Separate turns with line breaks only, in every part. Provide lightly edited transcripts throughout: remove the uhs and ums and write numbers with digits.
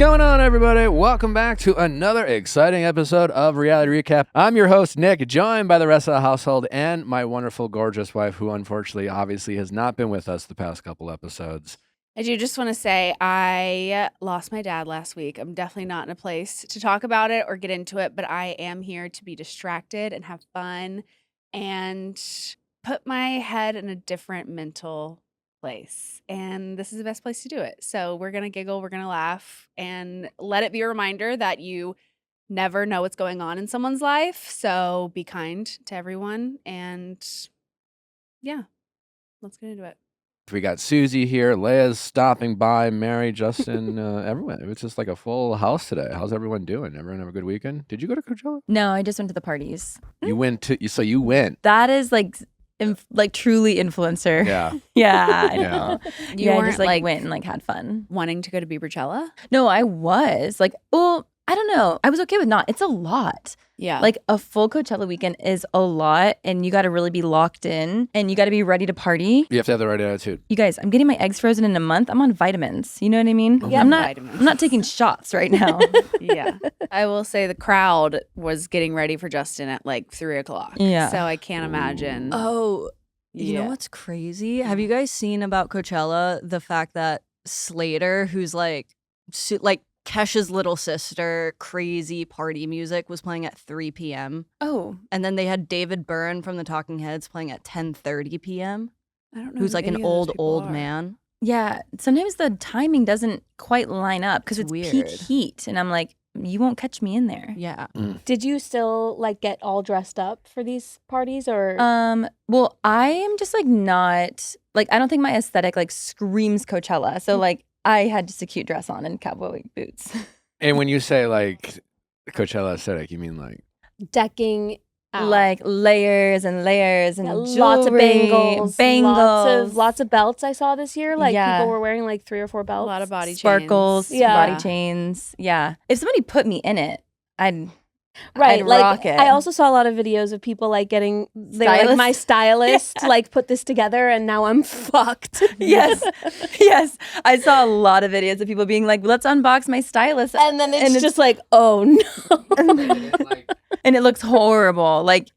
going on, everybody? Welcome back to another exciting episode of Reality Recap. I'm your host, Nick, joined by the rest of the household and my wonderful, gorgeous wife, who unfortunately, obviously, has not been with us the past couple episodes.
I do just want to say I lost my dad last week. I'm definitely not in a place to talk about it or get into it, but I am here to be distracted and have fun and put my head in a different mental place. And this is the best place to do it. So we're going to giggle, we're going to laugh, and let it be a reminder that you never know what's going on in someone's life. So be kind to everyone. And yeah, let's get into it.
We got Susie here, Leia's stopping by, Mary, Justin, everyone. It was just like a full house today. How's everyone doing? Everyone have a good weekend? Did you go to Coachella?
No, I just went to the parties.
You went to, so you went.
That is like truly influencer.
Yeah.
Yeah, I know.
You
I
weren't
just like went and like had fun.
wanting to go to Bieberchella?
No, I was like, well, I don't know. I was okay with not. It's a lot.
Yeah.
Like a full Coachella weekend is a lot, and you got to really be locked in, and you got to be ready to party.
You have to have the right attitude.
You guys, I'm getting my eggs frozen in a month. I'm on vitamins. You know what I mean?
Yeah,
I'm not.
vitamins.
I'm not taking shots right now.
Yeah. I will say the crowd was getting ready for Justin at like 3:00.
Yeah.
So I can't imagine.
Oh, you know what's crazy? Have you guys seen about Coachella the fact that Slater, who's like Kesha's little sister, crazy party music was playing at 3 p.m.
Oh,
And then they had David Byrne from the Talking Heads playing at 10:30 p.m.
I don't know
Who's
who
like
any
an
of those
old
people are.
man.
yeah. Sometimes the timing doesn't quite line up because
It's
it's peak
weird.
heat, and I'm like, you won't catch me in there.
Yeah.
Did you still like get all dressed up for these parties or
Well, I am just like not like I don't think my aesthetic like screams Coachella. So like I had just a cute dress on and cowboy boots.
And when you say like Coachella aesthetic, you mean like
decking out?
Like layers and layers and
Yeah,
jewelry,
lots of bangles,
bangles,
lots of belts I saw this year. Like
Yeah.
people were wearing like 3 or 4
A
belts.
lot of body
sparkles,
chains.
Yeah.
body chains. Yeah. If somebody put me in it, I'd
Right,
I'd
like
rock it.
I also saw a lot of videos of people like they were like
Stylist?
my stylist like put this together and now I'm fucked.
Yes. Yes. I saw a lot of videos of people being like, let's unbox my stylist.
And then it's
And
just like, oh no.
And it looks horrible. Like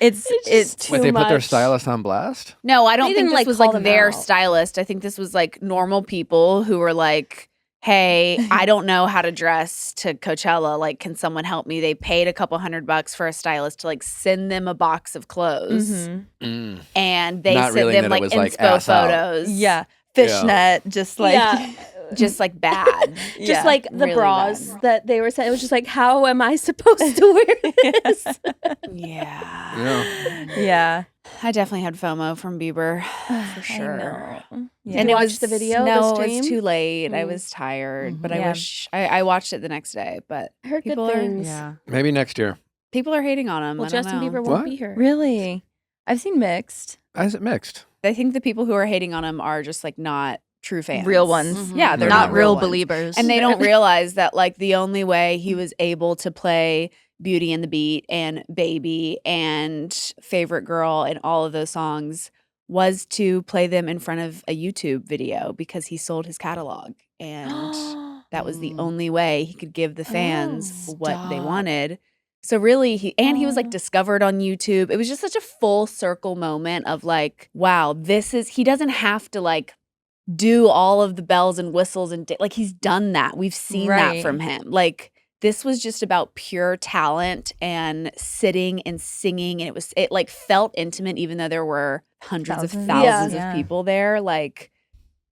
it's
just
But
too
they put their
much.
stylist on blast?
No, I don't
They
think
didn't,
this
like,
was
call
like
them
their
out.
stylist. I think this was like normal people who were like, hey, I don't know how to dress to Coachella. Like, can someone help me? They paid a couple $100 for a stylist to like send them a box of clothes.
Mhm.
And they
Not
sent
reeling
them
that it
like
was, like,
inspo
ass out.
photos.
Yeah. Fishnet, just like
Yeah.
Just like bad.
Yeah.
Just like the
really
bras
bad.
that they were saying. It was just like, how am I supposed to wear this?
Yeah.
Yeah.
yeah.
I definitely had FOMO from Bieber for sure.
I know.
Did
Yeah.
And
you
it
watch
was
the video, the
No,
stream?
it's too late. I
Mm.
was tired, but I
Yeah.
wish I watched it the next day. But
I heard
People
good
are-
things.
Yeah.
Maybe next year.
people are hating on him.
Well,
I don't
Justin
know.
Bieber
What?
won't be here.
Really? I've seen mixed.
Is it mixed?
I think the people who are hating on him are just like not true fans.
Real ones.
Mhm.
Yeah, they're
not
not
real
ones.
believers.
And they don't realize that like the only way he was able to play Beauty and the Beat and Baby and Favorite Girl and all of those songs was to play them in front of a YouTube video because he sold his catalog. And that was the
Mm.
only way he could give the fans what they
stop.
wanted. So really he was like
Oh.
discovered on YouTube. It was just such a full circle moment of like, wow, he doesn't have to like do all of the bells and whistles and like he's done that. We've seen that
Right.
from him. Like this was just about pure talent and sitting and singing, and it like felt intimate even though there were hundreds of
Thousands.
thousands
Yeah.
of people there. Like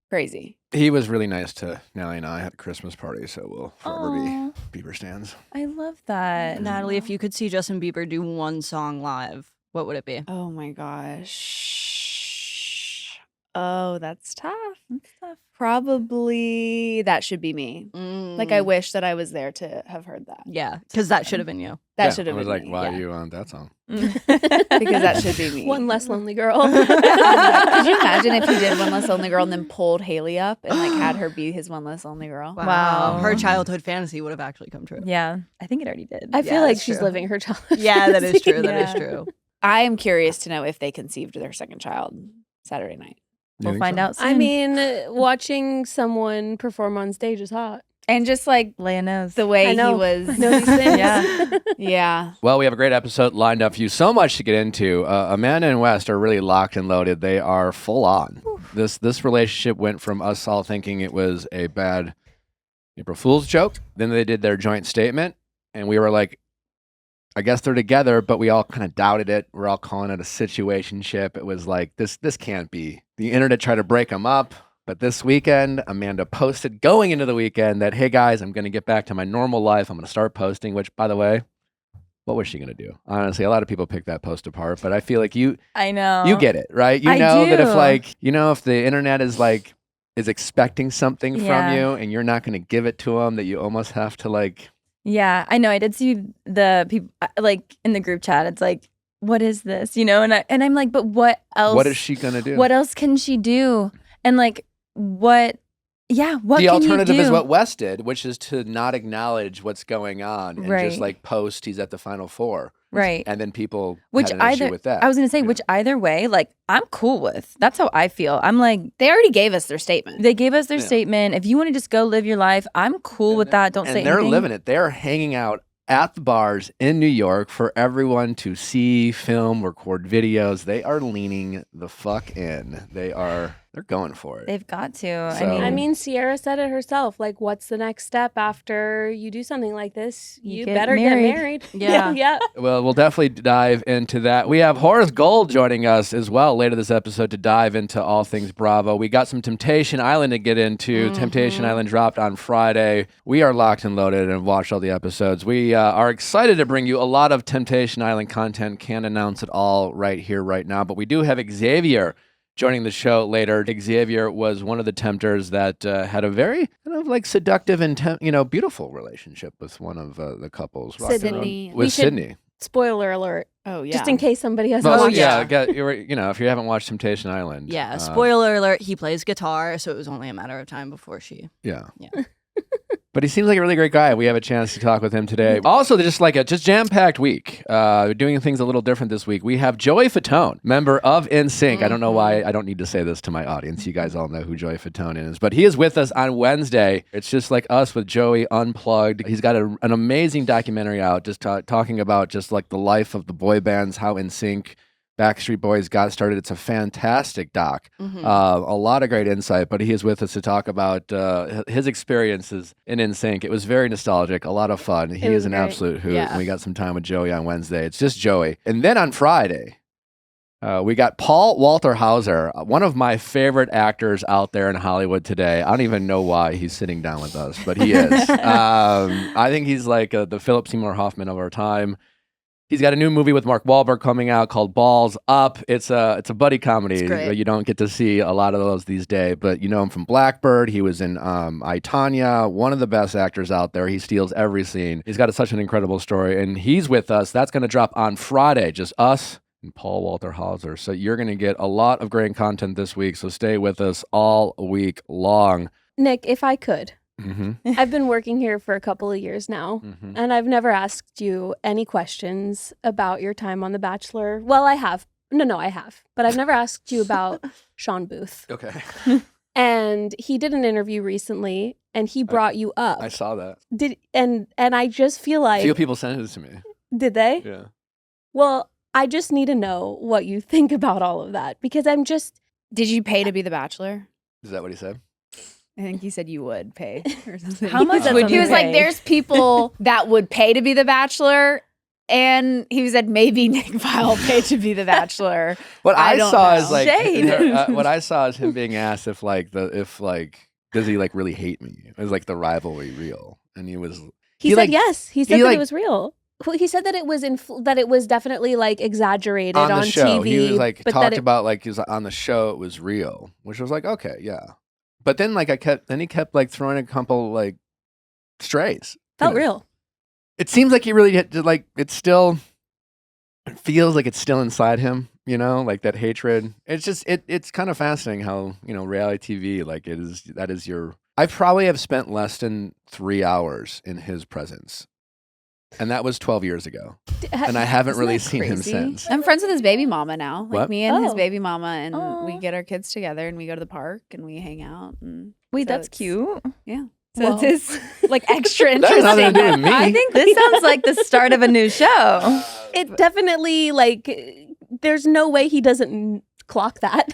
crazy.
He was really nice to Nelly and I at a Christmas party, so we'll forever
Aw.
be Bieber stands.
I love that.
Natalie, if you could see Justin Bieber do one song live, what would it be?
Oh my gosh. Oh, that's tough.
That's tough.
Probably That Should Be Me. Like I wish that I was there to have heard that.
Yeah, because that should have been you.
That
Yeah,
should have
I was
been
like,
me,
why
yeah.
are you on that song?
Because that should be me.
One less lonely girl.
Could you imagine if he did One Less Lonely Girl and then pulled Haley up and like had her be his One Less Lonely Girl?
Wow.
Her childhood fantasy would have actually come true.
Yeah, I think it already did.
I feel
Yeah,
like
that's
she's
true.
living her childhood.
Yeah, that is true. That
Yeah.
is true.
I am curious to know if they conceived their second child Saturday night.
You
We'll
think
find
so?
out soon.
I mean, watching someone perform on stage is hot.
And just like
Leia knows.
the way
I
he
know.
was.
I know these things.
Yeah.
Yeah.
Well, we have a great episode lined up for you. So much to get into. Amanda and West are really locked and loaded. They are full on. This relationship went from us all thinking it was a bad April Fool's joke. Then they did their joint statement, and we were like, I guess they're together, but we all kind of doubted it. We're all calling it a situationship. It was like, this can't be. The internet tried to break them up. But this weekend, Amanda posted going into the weekend that, hey guys, I'm going to get back to my normal life. I'm going to start posting, which, by the way, what was she going to do? Honestly, a lot of people pick that post apart, but I feel like
I know.
you get it, right? You
I
know that if
do.
like, if the internet is expecting something
Yeah.
from you and you're not going to give it to them, that you almost have to like.
Yeah, I know. I did see the people like in the group chat. It's like, what is this? And I'm like, but what else?
What is she going to do?
What else can she do? And like, what? Yeah, what
The
can
alternative
you do?
is what Wes did, which is to not acknowledge what's going on and just
Right.
like post he's at the Final Four.
Right.
And then people
Which
had an issue
either
with that.
I was gonna say,
Yeah.
which either way, like I'm cool with. That's how I feel. I'm like,
They already gave us their statement.
they gave us their
Yeah.
statement. If you want to just go live your life, I'm cool with that. Don't
and
say
they're
anything.
living it. They're hanging out at the bars in New York for everyone to see, film, record videos. They are leaning the fuck in. They're going for it.
They've got to.
So-
I mean, Sierra said it herself. Like, what's the next step after you do something like this?
You
You
get
better
married.
get married.
Yeah.
yeah.
Well, we'll definitely dive into that. We have Horace Gold joining us as well later this episode to dive into all things Bravo. We got some Temptation Island to get into. Temptation Island dropped on Friday. We are locked and loaded and watched all the episodes. We are excited to bring you a lot of Temptation Island content. Can't announce it all right here, right now. But we do have Xzavier joining the show later. Xzavier was one of the tempters that had a very kind of like seductive and beautiful relationship with one of the couples. rocking
Sydney.
around-
We
With
should-
Sydney.
Spoiler alert.
Oh, yeah.
Just in case somebody has
Well,
watched
yeah,
it.
if you haven't watched Temptation Island.
Yeah, spoiler alert, he plays guitar, so it was only a matter of time before she.
Yeah.
Yeah.
But he seems like a really great guy. We have a chance to talk with him today. Also, just like a jam-packed week. We're doing things a little different this week. We have Joey Fatone, member of NSYNC. I don't know why I don't need to say this to my audience. You guys all know who Joey Fatone is. But he is with us on Wednesday. It's just like us with Joey Unplugged. He's got an amazing documentary out just talking about just like the life of the boy bands, how NSYNC, Backstreet Boys got started. It's a fantastic doc. A lot of great insight, but he is with us to talk about his experiences in NSYNC. It was very nostalgic, a lot of fun. He
was
is an
great.
absolute hoot.
Yeah.
And we got some time with Joey on Wednesday. It's just Joey. And then on Friday, we got Paul Walter Hauser, one of my favorite actors out there in Hollywood today. I don't even know why he's sitting down with us, but he is. I think he's like the Philip Seymour Hoffman of our time. He's got a new movie with Mark Wahlberg coming out called Balls Up. It's a buddy comedy.
It's great.
You don't get to see a lot of those these days, but you know him from Blackbird. He was in I, Tonya, one of the best actors out there. He steals every scene. He's got such an incredible story, and he's with us. That's going to drop on Friday, just us and Paul Walter Hauser. So you're going to get a lot of great content this week, so stay with us all week long.
Nick, if I could,
Mm-hmm.
I've been working here for a couple of years now,
Mm-hmm.
and I've never asked you any questions about your time on The Bachelor. Well, I have. No, I have. But I've never asked you about Sean Booth.
Okay.
And he did an interview recently, and he brought you up.
I saw that.
And I just feel
A
like,
few people sent it to me.
did they?
Yeah.
Well, I just need to know what you think about all of that, because I'm just,
Did you pay to be the Bachelor?
Is that what he said?
I think he said you would pay or something.
How much
said
would
something
He
you
was like,
pay?
there's people that would pay to be the Bachelor. And he said maybe Nick Viall paid to be the Bachelor.
What
I
I
don't
saw
know.
is like
Shade.
what I saw is him being asked if does he like really hate me? It was like the rivalry real, and he was
he
He,
said
like-
yes. He said
he,
that
like-
it was real. Well, he said that it was that it was definitely like exaggerated
on
on,
the show.
TV.
He was like
but that
talked
it,
about like he was on the show. It was real, which was like okay, yeah. But then like he kept like throwing a couple like strays.
felt
you know?
real.
It seems like he really had to, like it feels like it's still inside him. You know, like that hatred. It's just it's kind of fascinating how reality TV like that is your. I probably have spent less than 3 hours in his presence, and that was 12 years ago, and I haven't
Isn't
really
that
seen him
crazy?
since.
I'm friends with his baby mama now. Like
What?
me and his
Oh.
baby mama, and we
Aw.
get our kids together, and we go to the park, and we hang out. And
Wait,
so
that's
it's-
cute.
Yeah. So
Well.
this is like extra
That has nothing to
interesting.
do with me.
I think this sounds like the start of a new show.
It definitely like there's no way he doesn't clock that.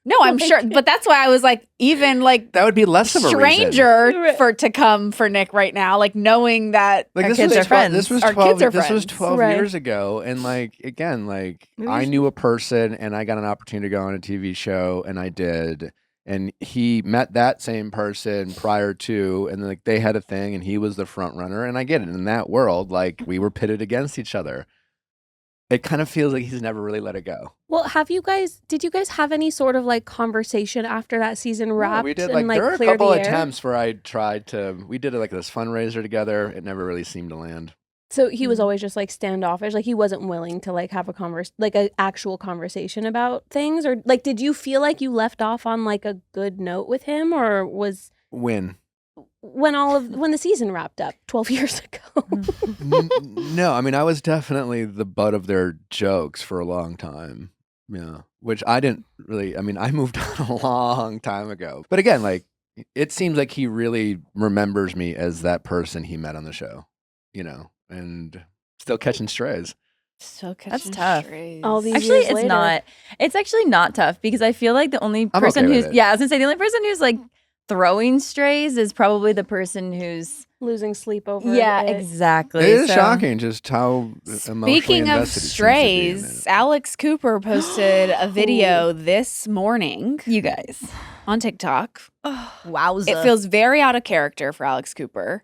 No, I'm sure, but that's why I was like, even like
That would be less of a reason.
stranger to come for Nick right now, like knowing that
Like
Our
this
kids
was
are
12,
friends.
This was
Our
12.
kids are
This was
friends.
12
Right.
years ago, and like again, like
Maybe we
I
should-
knew a person, and I got an opportunity to go on a TV show, and I did. And he met that same person prior to, and like they had a thing, and he was the front runner. And I get it. In that world, like we were pitted against each other. It kind of feels like he's never really let it go.
Well, did you guys have any sort of like conversation after that season
Yeah,
wrapped
we did
and
like there were a
cleared
couple
the air?
attempts where I tried to. We did like this fundraiser together. It never really seemed to land.
So he was always just like standoffish, like he wasn't willing to like have a actual conversation about things, or like did you feel like you left off on like a good note with him, or was
When
when the season wrapped up 12 years ago?
No, I mean I was definitely the butt of their jokes for a long time. Yeah, which I didn't really. I mean, I moved on a long time ago. But again, like it seems like he really remembers me as that person he met on the show. You know, and still catching strays.
so
That's tough.
All these
Actually,
years
it's
later.
not. It's actually not tough because I feel like the only
I'm
person
okay with
who's
it.
I was gonna say the only person who's like throwing strays is probably the person who's
Losing sleep over
yeah,
it.
exactly.
It is
So-
shocking just how emotionally
Speaking of
invested he seems to be in
strays,
it.
Alex Cooper posted a video this morning
You guys.
on TikTok.
Wowza.
It feels very out of character for Alex Cooper.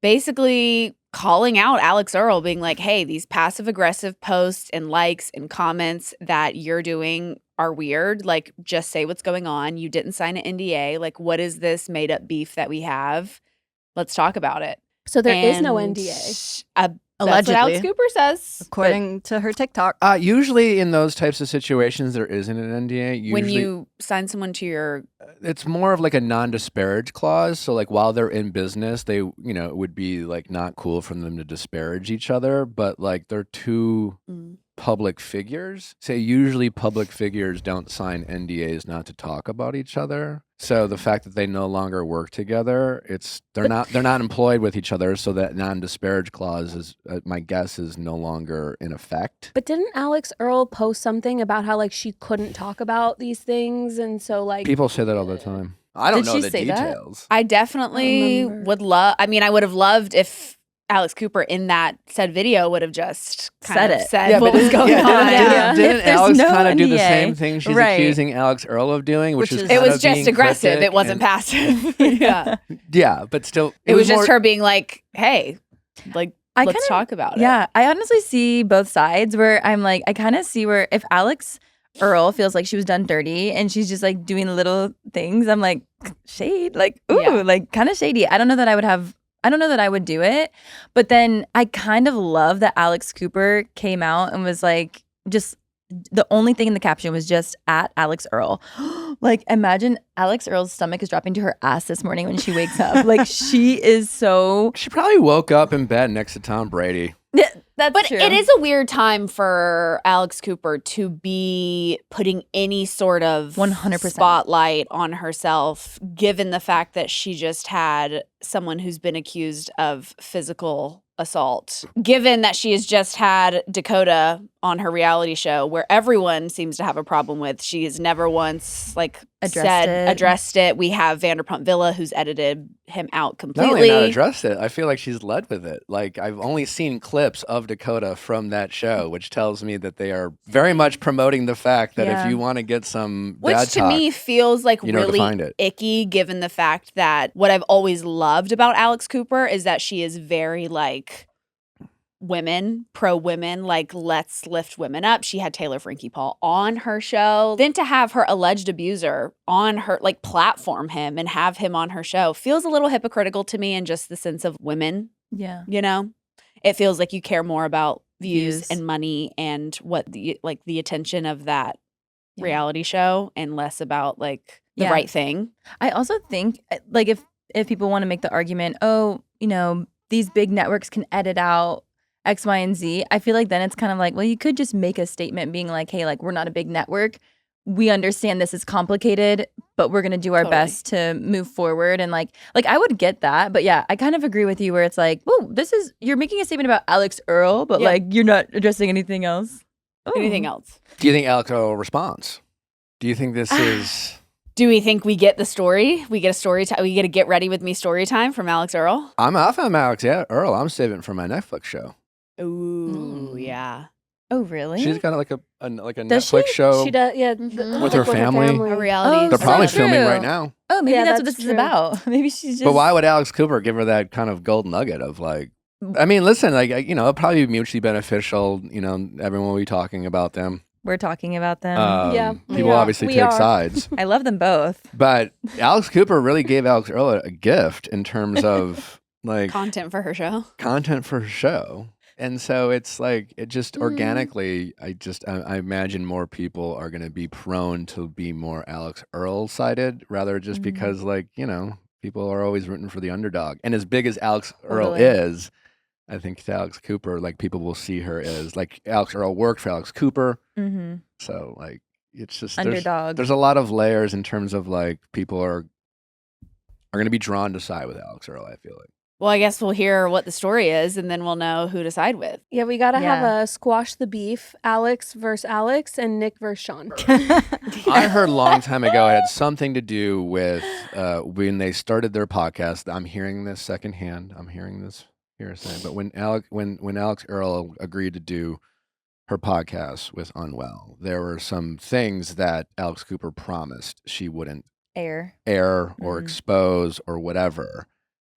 Basically calling out Alix Earle, being like, hey, these passive aggressive posts and likes and comments that you're doing are weird. Like, just say what's going on. You didn't sign an NDA. Like, what is this made up beef that we have? Let's talk about it.
So there is no
And,
NDA.
That's what Alex
Allegedly.
Cooper says.
According to her TikTok.
Usually in those types of situations, there isn't an NDA. Usually,
When you sign someone to your
it's more of like a non-disparage clause. So like while they're in business, they, you know, it would be like not cool for them to disparage each other, but like they're two public figures. Say usually public figures don't sign NDAs not to talk about each other. So the fact that they no longer work together, they're not employed with each other. So that non-disparage clause is, my guess, is no longer in effect.
But didn't Alix Earle post something about how like she couldn't talk about these things, and so like
People say that all the time. I don't
Did
know
she
the
say that?
details.
I definitely
remember.
would love. I mean, I would have loved if Alex Cooper in that said video would have just
Said it.
said what was going on.
Yeah.
Didn't
If there's
Alex
no
kind of do the
NDA,
same thing she's
right.
accusing Alix Earle of doing, which is
Which is-
It
kind
was
of
just
being
aggressive.
cryptic
It wasn't
and-
passive. Yeah.
Yeah, but still,
It was just
more-
her being like, hey, like,
I
let's
kinda-
talk about it.
Yeah, I honestly see both sides where I'm like, I kind of see where if Alix Earle feels like she was done dirty and she's just like doing little things, I'm like, shade, like, ooh,
Yeah.
like kind of shady. I don't know that I would do it. But then I kind of love that Alex Cooper came out and was like, just the only thing in the caption was just at Alix Earle. Like, imagine Alix Earle's stomach is dropping to her ass this morning when she wakes up. Like, she is so.
She probably woke up in bed next to Tom Brady.
Yeah, that's
But
true.
it is a weird time for Alex Cooper to be putting any sort of
100%.
spotlight on herself, given the fact that she just had someone who's been accused of physical assault. Given that she has just had Dakota on her reality show, where everyone seems to have a problem with, she has never once addressed it. We have Vanderpump Villa, who's edited him out
Not
completely.
only not addressed it, I feel like she's led with it. Like I've only seen clips of Dakota from that show, which tells me that they are very much promoting the fact that
Yeah.
if you want to get some
Which
dad
to
talk,
me feels like
you know where to
really
find it.
icky, given the fact that what I've always loved about Alex Cooper is that she is very like pro women, like let's lift women up. She had Taylor Frankie Paul on her show. Then to have her alleged abuser on her, like platform him and have him on her show feels a little hypocritical to me in just the sense of women,
Yeah.
you know? It feels like you care more about views
Views.
and money and what the attention of that
Yeah.
reality show and less about like the
Yeah.
right thing.
I also think like if people want to make the argument, oh, you know, these big networks can edit out X, Y, and Z, I feel like then it's kind of like, well, you could just make a statement being like, hey, like we're not a big network. we understand this is complicated, but we're gonna do our best to move forward. And like I would get that, but yeah, I kind of agree with you where it's like, whoa, you're making a statement about Alix Earle, but like you're not addressing anything else.
Anything else?
Do you think Alix Earle responds? Do you think this is?
Do we think we get the story? We get a story time. We get a get ready with me story time from Alix Earle.
I'm off on Alix Earle. I'm saving it for my Netflix show.
Ooh, yeah.
Oh, really?
She's got like a
Does
Netflix show.
She does, yeah.
With her family.
A reality.
Oh,
They're probably
so
filming
true.
right now.
Oh, maybe
Yeah,
that's what
that's
this is
true.
about. Maybe she's just.
But why would Alex Cooper give her that kind of gold nugget of like? I mean, listen, like it'll probably be mutually beneficial. Everyone will be talking about them.
We're talking about them?
Yeah, we
People
are.
obviously
We
take
are.
sides.
I love them both.
But Alex Cooper really gave Alix Earle a gift in terms of like
Content for her show.
content for her show. And so it's like it just organically, I imagine more people are going to be prone to be more Alix Earle sided rather just because people are always rooting for the underdog. And as big as Alix Earle
Totally.
is, I think to Alix Cooper, like people will see her as like Alix Earle worked for Alex Cooper.
Mm-hmm.
So like it's just
Underdog.
There's a lot of layers in terms of like people are going to be drawn to side with Alix Earle, I feel like.
Well, I guess we'll hear what the story is, and then we'll know who to side with.
Yeah, we gotta have
Yeah.
a squash the beef, Alex versus Alex and Nick versus Sean.
I heard a long time ago it had something to do with when they started their podcast. I'm hearing this secondhand. I'm hearing this hearsay. But when Alix Earle agreed to do her podcast with Unwell, there were some things that Alix Cooper promised she wouldn't
Air.
air or
Mhm.
expose or whatever.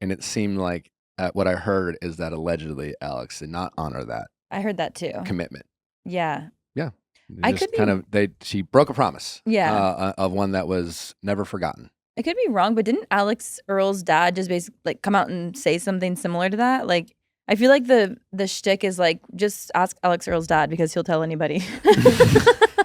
And it seemed like what I heard is that allegedly Alex did not honor that
I heard that too.
commitment.
Yeah.
It
I
just
could be-
she broke a promise.
Yeah.
Of one that was never forgotten.
I could be wrong, but didn't Alix Earle's dad just basically like come out and say something similar to that? Like, I feel like the shtick is like just ask Alix Earle's dad because he'll tell anybody.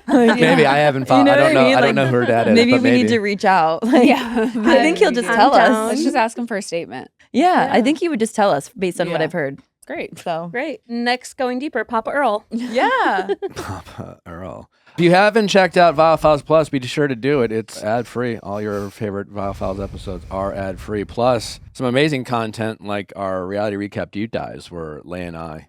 Like,
Maybe I haven't followed.
You know
I don't
what I
know.
mean?
I don't
Like,
know who her dad is.
maybe
but
we need to reach out. Like,
Yeah.
I think he'll just
I'm
tell
down.
us.
Let's just ask him for a statement.
Yeah, I
Yeah.
think he would just tell us based on what
Yeah.
I've heard.
Great.
So
Great. Next, going deeper, Papa Earl.
yeah,
Papa Earl. If you haven't checked out Viall Files Plus, be sure to do it. It's ad-free. All your favorite Viall Files episodes are ad-free. Plus, some amazing content like our reality recap deep dives where Leigh and I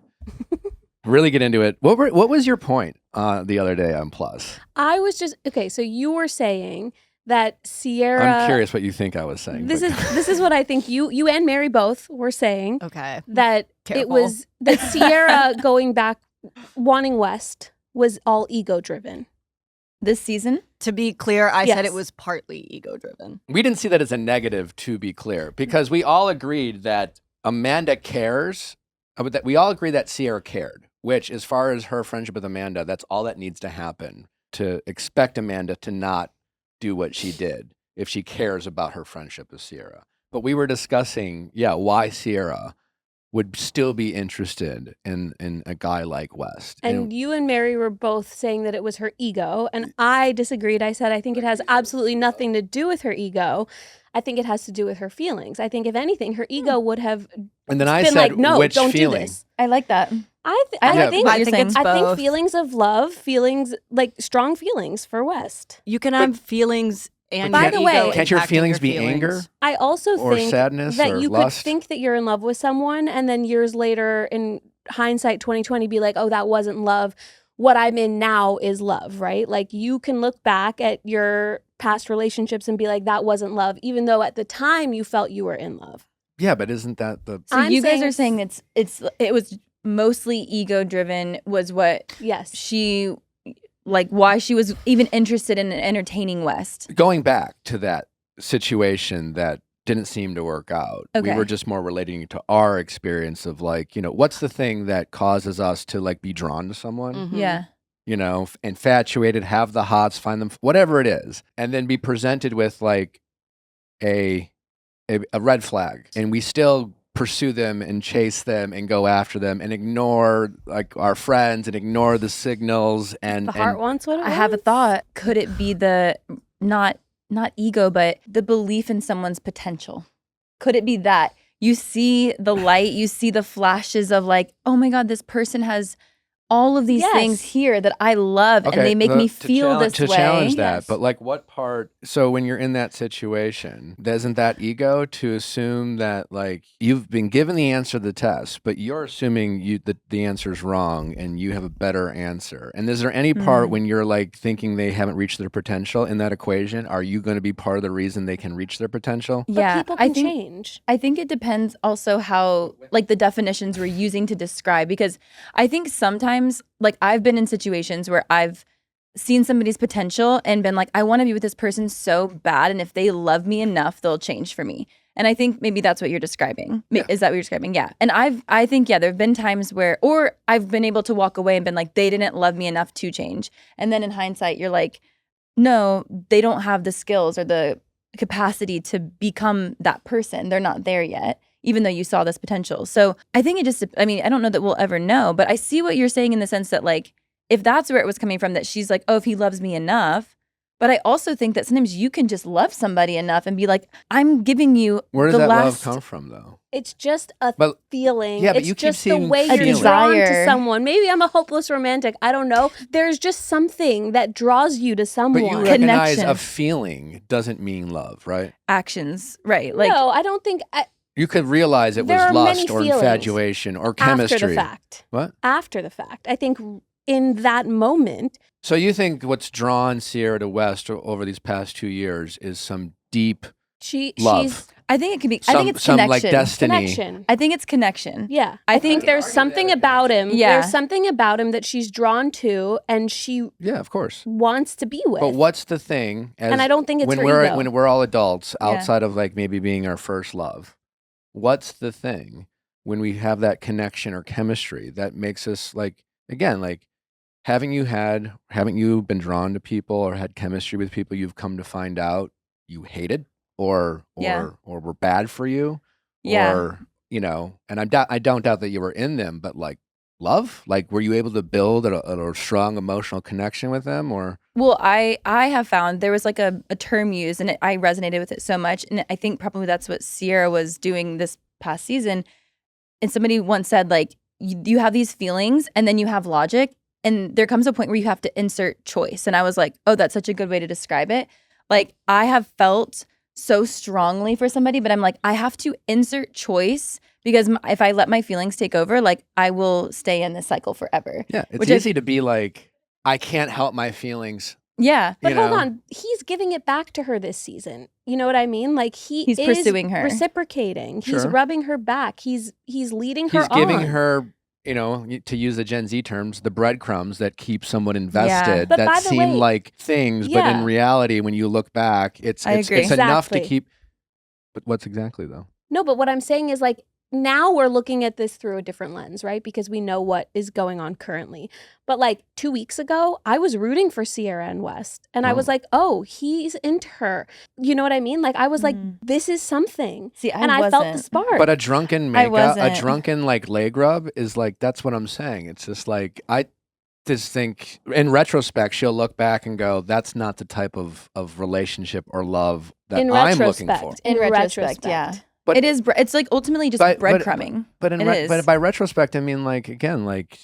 really get into it. What was your point the other day on Plus?
I was just okay. So you were saying that Sierra.
I'm curious what you think I was saying.
This
but-
this is what I think you and Mary both were saying
Okay.
that it
Careful.
was that Sierra going back wanting West was all ego driven.
this season.
To be clear, I said
Yes.
it was partly ego driven.
We didn't see that as a negative, to be clear, because we all agreed that Amanda cares. That we all agree that Sierra cared, which, as far as her friendship with Amanda, that's all that needs to happen to expect Amanda to not do what she did if she cares about her friendship with Sierra. But we were discussing, why Sierra would still be interested in a guy like West.
And you and Mary were both saying that it was her ego, and I disagreed. I said I think it has absolutely nothing to do with her ego. I think it has to do with her feelings. I think if anything, her ego would have
and then I
been
said,
like, "No,
which
don't
feeling?
do this."
I like that.
I
Yeah,
think
what
I
you're
think
saying.
it's
I think
both.
feelings of love, feelings like strong feelings for West.
You can have feelings and
By
your
the
ego
way-
Can't your
impacting
feelings be
feelings.
anger?
I also
Or
think
sadness
that
or
you
lust?
could think that you're in love with someone, and then years later, in hindsight, 2020, be like, "Oh, that wasn't love. What I'm in now is love." Right? Like you can look back at your past relationships and be like, "That wasn't love," even though at the time you felt you were in love.
Yeah, but isn't that the
So
I'm
you guys
saying
are saying it was mostly ego driven was what
Yes.
she like why she was even interested in entertaining West.
going back to that situation that didn't seem to work out? We
Okay.
were just more relating to our experience of like, what's the thing that causes us to like be drawn to someone?
Mhm.
Yeah.
Infatuated, have the hots, find them, whatever it is, and then be presented with like a red flag, and we still pursue them and chase them and go after them and ignore like our friends and ignore the signals and
The heart
and
wants what it
I have a
wants.
thought. Could it be the not ego, but the belief in someone's potential? Could it be that you see the light, you see the flashes of like, oh my God, this person has all of these things
Yes.
here that I love and they make me feel this
to
way.
challenge that,
Yes.
but like what part? So when you're in that situation, isn't that ego to assume that like you've been given the answer to the test, but you're assuming the answer is wrong and you have a better answer? And is there any part when you're like thinking they haven't reached their potential in that equation? Are you going to be part of the reason they can reach their potential?
But people can change.
I think it depends also how like the definitions we're using to describe, because I think sometimes like I've been in situations where I've seen somebody's potential and been like, I want to be with this person so bad, and if they love me enough, they'll change for me. And I think maybe that's what you're describing.
Yeah.
Is that what you're describing? Yeah. And I think there have been times where, or I've been able to walk away and been like, they didn't love me enough to change. And then in hindsight, you're like, no, they don't have the skills or the capacity to become that person. They're not there yet, even though you saw this potential. So I think I don't know that we'll ever know, but I see what you're saying in the sense that like, if that's where it was coming from, that she's like, oh, if he loves me enough. But I also think that sometimes you can just love somebody enough and be like, I'm giving you
Where does
the
that
last
love come from though?
It's just a
But-
feeling.
Yeah, but
it's
you keep
just the
seeing
way you're
feelings.
drawn to
Desire.
someone. Maybe I'm a hopeless romantic. I don't know. There's just something that draws you to someone.
But you recognize
Connection.
a feeling doesn't mean love, right?
actions, right? Like
no, I don't think.
You could realize it
There
was
are
lust
many
or
feelings
infatuation or chemistry.
after the fact.
What?
After the fact. I think in that moment,
So you think what's drawn Sierra to West over these past 2 years is some deep love,
she's
I think it can be. I think it's
some
connection.
like destiny.
connection.
I think it's connection.
Yeah.
I
I think
think-
there's something about him.
Yeah.
There's something about him that she's drawn to and she
Yeah, of course.
wants to be with.
But what's the thing?
And I don't think it's
when
her
we're
ego.
when we're all adults,
Yeah.
outside of like maybe being our first love. What's the thing when we have that connection or chemistry that makes us like again like haven't you been drawn to people or had chemistry with people you've come to find out you hated or
Yeah.
were bad for you?
Yeah.
Or and I don't doubt that you were in them, but like love, like were you able to build a strong emotional connection with them? Or
Well, I have found there was like a term used, and I resonated with it so much, and I think probably that's what Sierra was doing this past season. And somebody once said like you have these feelings, and then you have logic, and there comes a point where you have to insert choice. And I was like, oh, that's such a good way to describe it. Like I have felt so strongly for somebody, but I'm like, I have to insert choice because if I let my feelings take over, like I will stay in this cycle forever.
yeah, it's
Which is-
easy to be like I can't help my feelings.
Yeah.
But
you
hold
know?
on, he's giving it back to her this season. You know what I mean? Like
He's
is
pursuing her.
reciprocating. He's
Sure.
rubbing her back. He's leading her
He's giving
on.
her, to use the Gen Z terms, the breadcrumbs that keep someone invested
But
that
by the
seem
way-
like things, but in
Yeah.
reality, when you look back, it's
I agree.
enough to
Exactly.
keep. But what's exactly though?
No, but what I'm saying is like now we're looking at this through a different lens, right? Because we know what is going on currently. But like 2 weeks ago, I was rooting for Sierra and West. And I was
Oh.
like, oh, he's into her. You know what I mean? Like I was like,
Mhm.
this is something.
See, I
and I felt the
wasn't.
spark.
But a drunken
I
makeup, a
wasn't.
drunken like leg rub is like that's what I'm saying. It's just like I just think in retrospect, she'll look back and go, "That's not the type of relationship or love that
in
I'm
retrospect.
looking for."
In retrospect, yeah.
But
It is. It's like ultimately just
But-
breadcrumbing.
But
It
but
is.
by retrospect, I mean like again, like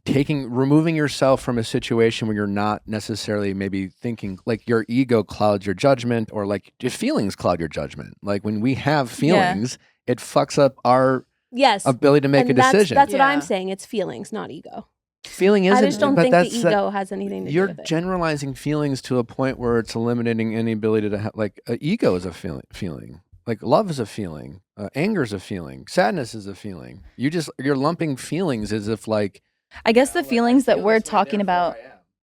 removing yourself from a situation where you're not necessarily maybe thinking like your ego clouds your judgment or like your feelings cloud your judgment. Like when we have feelings, it fucks up our
Yes.
ability to make
and
a decision.
That's what I'm
Yeah.
saying. It's feelings, not ego.
Feeling isn't.
I just don't
but
think the
that's
ego has anything to
You're
do with it.
generalizing feelings to a point where it's eliminating any ability to have like ego is a feeling. Like love is a feeling, anger is a feeling, sadness is a feeling. You're lumping feelings as if like
I guess the feelings that we're talking about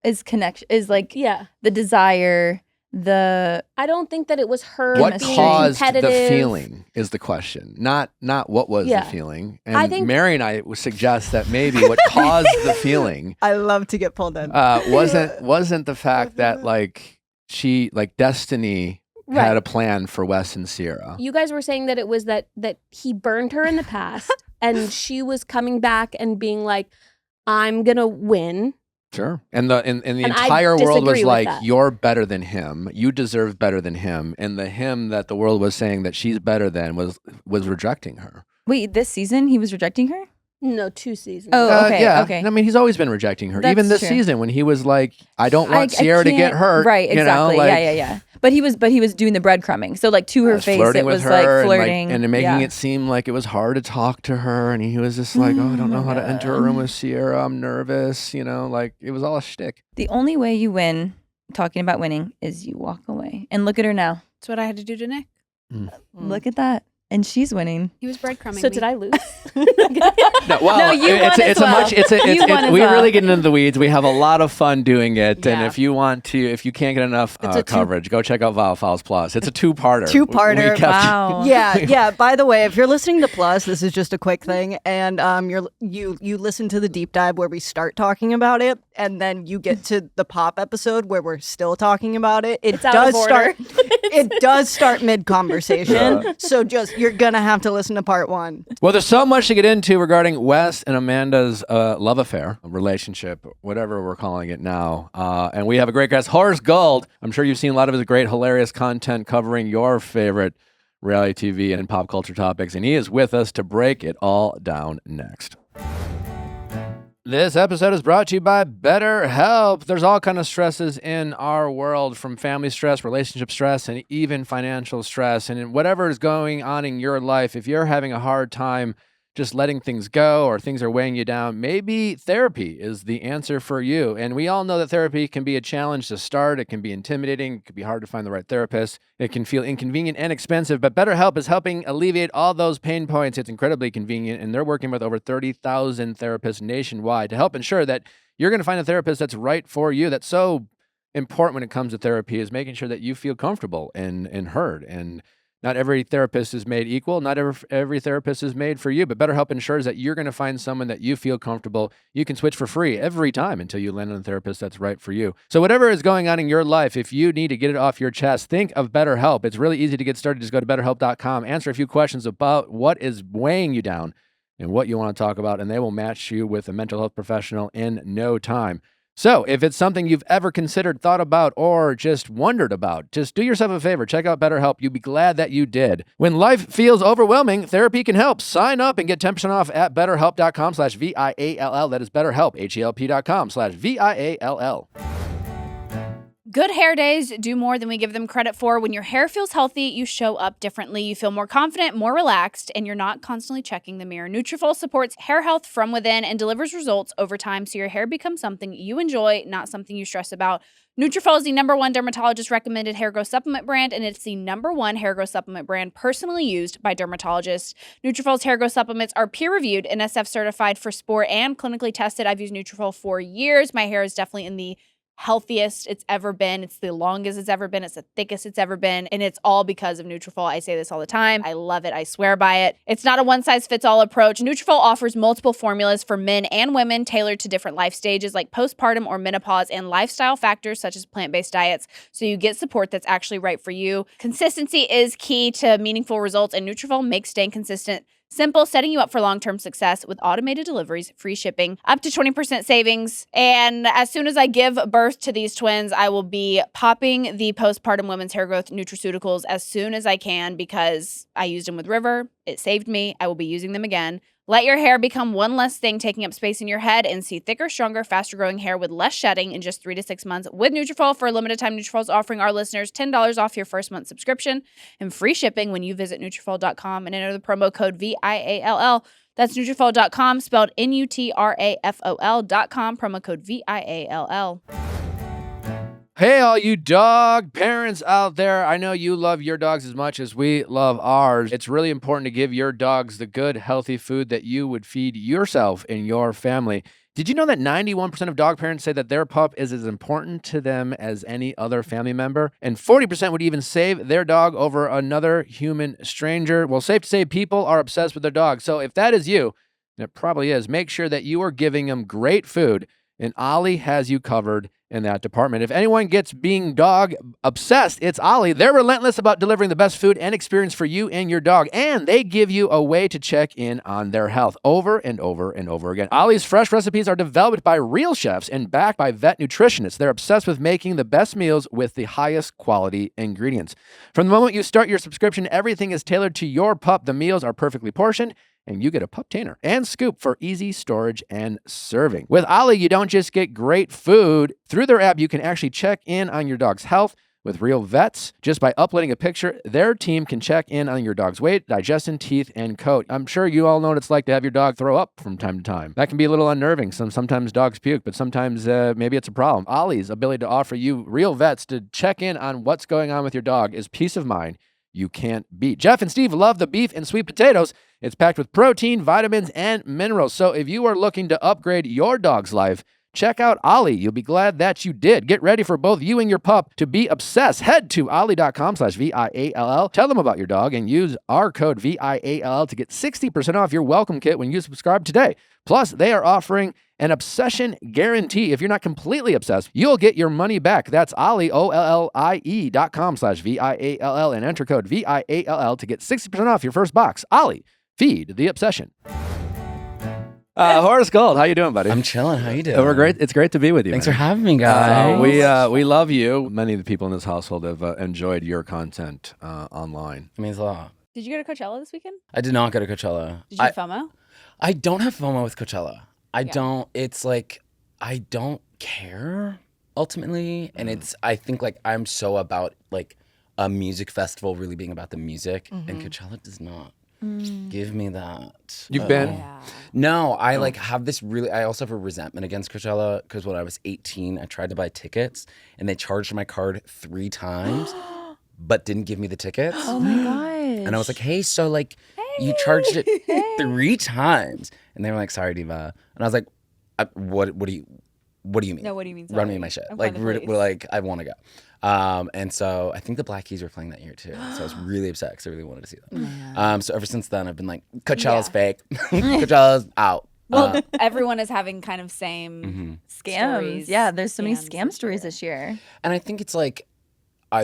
is connection. Is like
Yeah.
the desire, the
I don't think that it was her
what
being
caused the
competitive.
feeling is the question, not what was
Yeah.
the feeling. And
I think-
Mary and I would suggest that maybe what caused the feeling
I love to get pulled in.
wasn't the fact that like she like destiny had
Right.
a plan for Wes and Sierra.
You guys were saying that it was that he burned her in the past and she was coming back and being like, I'm gonna win.
Sure. And the
And I
entire world was
disagree with
like,
that.
you're better than him. You deserve better than him. And the him that the world was saying that she's better than was rejecting her.
wait. This season, he was rejecting her.
No, 2 seasons.
Oh, okay,
yeah.
okay.
I mean, he's always been rejecting her.
That's
Even this
true.
season when he was like, I don't want
I
Sierra to get
can't-
hurt.
Right, exactly.
You know, like,
yeah. But he was doing the breadcrumbing. So like to her
was
face,
flirting
it
with
was
her
like
and,
flirting
and making
yeah.
it seem like it was hard to talk to her. And he was just like, oh, I don't know how to enter a room with Sierra. I'm nervous. You know, like it was all a shtick.
The only way you win, talking about winning, is you walk away. And look at her now.
That's what I had to do to Nick.
Look at that. And she's winning.
He was breadcrumbing
So
me.
did I lose?
No, well,
No, you won as well. You won as
we
well.
really get into the weeds. We have a lot of fun doing it. And
Yeah.
if you can't get enough
It's a
coverage, go check out Viall Files Plus. It's a two-parter.
Two-parter.
We kept-
Wow.
Yeah. By the way, if you're listening to Plus, this is just a quick thing, and you listen to the deep dive where we start talking about it, and then you get to the pop episode where we're still talking about it. It
It's out of order.
It does start mid conversation, so you're gonna have to listen to part 1.
Well, there's so much to get into regarding Wes and Amanda's love affair, relationship, whatever we're calling it now. And we have a great guest, Horace Gold. I'm sure you've seen a lot of his great, hilarious content covering your favorite reality TV and pop culture topics. And he is with us to break it all down next. This episode is brought to you by BetterHelp. There's all kind of stresses in our world, from family stress, relationship stress, and even financial stress. And in whatever is going on in your life, if you're having a hard time just letting things go or things are weighing you down, maybe therapy is the answer for you. And we all know that therapy can be a challenge to start. It can be intimidating. It can be hard to find the right therapist. It can feel inconvenient and expensive, but BetterHelp is helping alleviate all those pain points. It's incredibly convenient, and they're working with over 30,000 therapists nationwide to help ensure that you're going to find a therapist that's right for you. That's so important when it comes to therapy, is making sure that you feel comfortable and heard. And not every therapist is made equal. Not every therapist is made for you, but BetterHelp ensures that you're going to find someone that you feel comfortable. You can switch for free every time until you land on a therapist that's right for you. So whatever is going on in your life, if you need to get it off your chest, think of BetterHelp. It's really easy to get started. Just go to BetterHelp.com, answer a few questions about what is weighing you down and what you want to talk about, and they will match you with a mental health professional in no time. So if it's something you've ever considered, thought about, or just wondered about, just do yourself a favor. Check out BetterHelp. You'll be glad that you did. When life feels overwhelming, therapy can help. Sign up and get 10% off at BetterHelp.com/VIALL. That is BetterHelp, HELP.com/VIALL.
Good hair days do more than we give them credit for. When your hair feels healthy, you show up differently. You feel more confident, more relaxed, and you're not constantly checking the mirror. Nutrafol supports hair health from within and delivers results over time, so your hair becomes something you enjoy, not something you stress about. Nutrafol is the #1 dermatologist recommended hair growth supplement brand, and it's the #1 hair growth supplement brand personally used by dermatologists. Nutrafol's hair growth supplements are peer-reviewed, NSF certified for sport, and clinically tested. I've used Nutrafol for years. My hair is definitely in the healthiest it's ever been. It's the longest it's ever been. It's the thickest it's ever been. And it's all because of Nutrafol. I say this all the time. I love it. I swear by it. It's not a one-size-fits-all approach. Nutrafol offers multiple formulas for men and women tailored to different life stages like postpartum or menopause and lifestyle factors such as plant-based diets. So you get support that's actually right for you. Consistency is key to meaningful results, and Nutrafol makes staying consistent simple, setting you up for long-term success with automated deliveries, free shipping, up to 20% savings. And as soon as I give birth to these twins, I will be popping the postpartum women's hair growth nutraceuticals as soon as I can because I used them with River. It saved me. I will be using them again. Let your hair become one less thing taking up space in your head and see thicker, stronger, faster-growing hair with less shedding in just 3 to 6 months with Nutrafol. For a limited time, Nutrafol is offering our listeners $10 off your first month subscription and free shipping when you visit Nutrafol.com and enter the promo code VIALL. That's Nutrafol.com, spelled NUTRAFOL.com, promo code VIALL.
Hey, all you dog parents out there. I know you love your dogs as much as we love ours. It's really important to give your dogs the good, healthy food that you would feed yourself and your family. Did you know that 91% of dog parents say that their pup is as important to them as any other family member? And 40% would even save their dog over another human stranger. Well, safe to say people are obsessed with their dogs. So if that is you, and it probably is, make sure that you are giving them great food. And Ollie has you covered in that department. If anyone gets being dog obsessed, it's Ollie. They're relentless about delivering the best food and experience for you and your dog, and they give you a way to check in on their health over and over and over again. Ollie's fresh recipes are developed by real chefs and backed by vet nutritionists. They're obsessed with making the best meals with the highest quality ingredients. From the moment you start your subscription, everything is tailored to your pup. The meals are perfectly portioned, and you get a pup tainer and scoop for easy storage and serving. With Ollie, you don't just get great food. Through their app, you can actually check in on your dog's health with real vets. Just by uploading a picture, their team can check in on your dog's weight, digestion, teeth, and coat. I'm sure you all know what it's like to have your dog throw up from time to time. That can be a little unnerving. Sometimes dogs puke, but sometimes maybe it's a problem. Ollie's ability to offer you real vets to check in on what's going on with your dog is peace of mind you can't beat. Jeff and Steve love the beef and sweet potatoes. It's packed with protein, vitamins, and minerals. So if you are looking to upgrade your dog's life, check out Ollie. You'll be glad that you did. Get ready for both you and your pup to be obsessed. Head to ollie.com/VIALL. Tell them about your dog and use our code VIALL to get 60% off your welcome kit when you subscribe today. Plus, they are offering an obsession guarantee. If you're not completely obsessed, you'll get your money back. That's Ollie, OLLIE.com/VIALL and enter code VIALL to get 60% off your first box. Ollie, feed the obsession. Horace Gold, how you doing, buddy?
I'm chilling. How you doing?
We're great. It's great to be with you.
Thanks
man.
for having me, guys.
We love you. Many of the people in this household have enjoyed your content online.
It means a lot.
Did you go to Coachella this weekend?
I did not go to Coachella.
Did you FOMO?
I don't have FOMO with Coachella. I
Yeah.
don't. It's like I don't care ultimately, and I think like I'm so about like a music festival really being about the music, and Coachella does not. Give me that.
You've been?
Yeah.
No, I like have this really. I also have a resentment against Coachella because when I was 18, I tried to buy tickets and they charged my card 3 times, but didn't give me the tickets.
Oh my gosh.
And I was like, hey, so like you charged it 3 times, and they were like, sorry, diva. And I was like, what do you mean?
No, what do you mean?
Run me
sorry?
my shit.
I'm
Like
calling the
we're
police.
like I want to go. And so I think the Black Keys were playing that year too. So I was really upset because I really wanted to see them. So ever since then, I've been like, Coachella's fake. Coachella's out.
Well, everyone is having kind of same
Scams.
stories,
Yeah, there's so many
scams
scam
this
stories
year.
this year.
And I think it's like,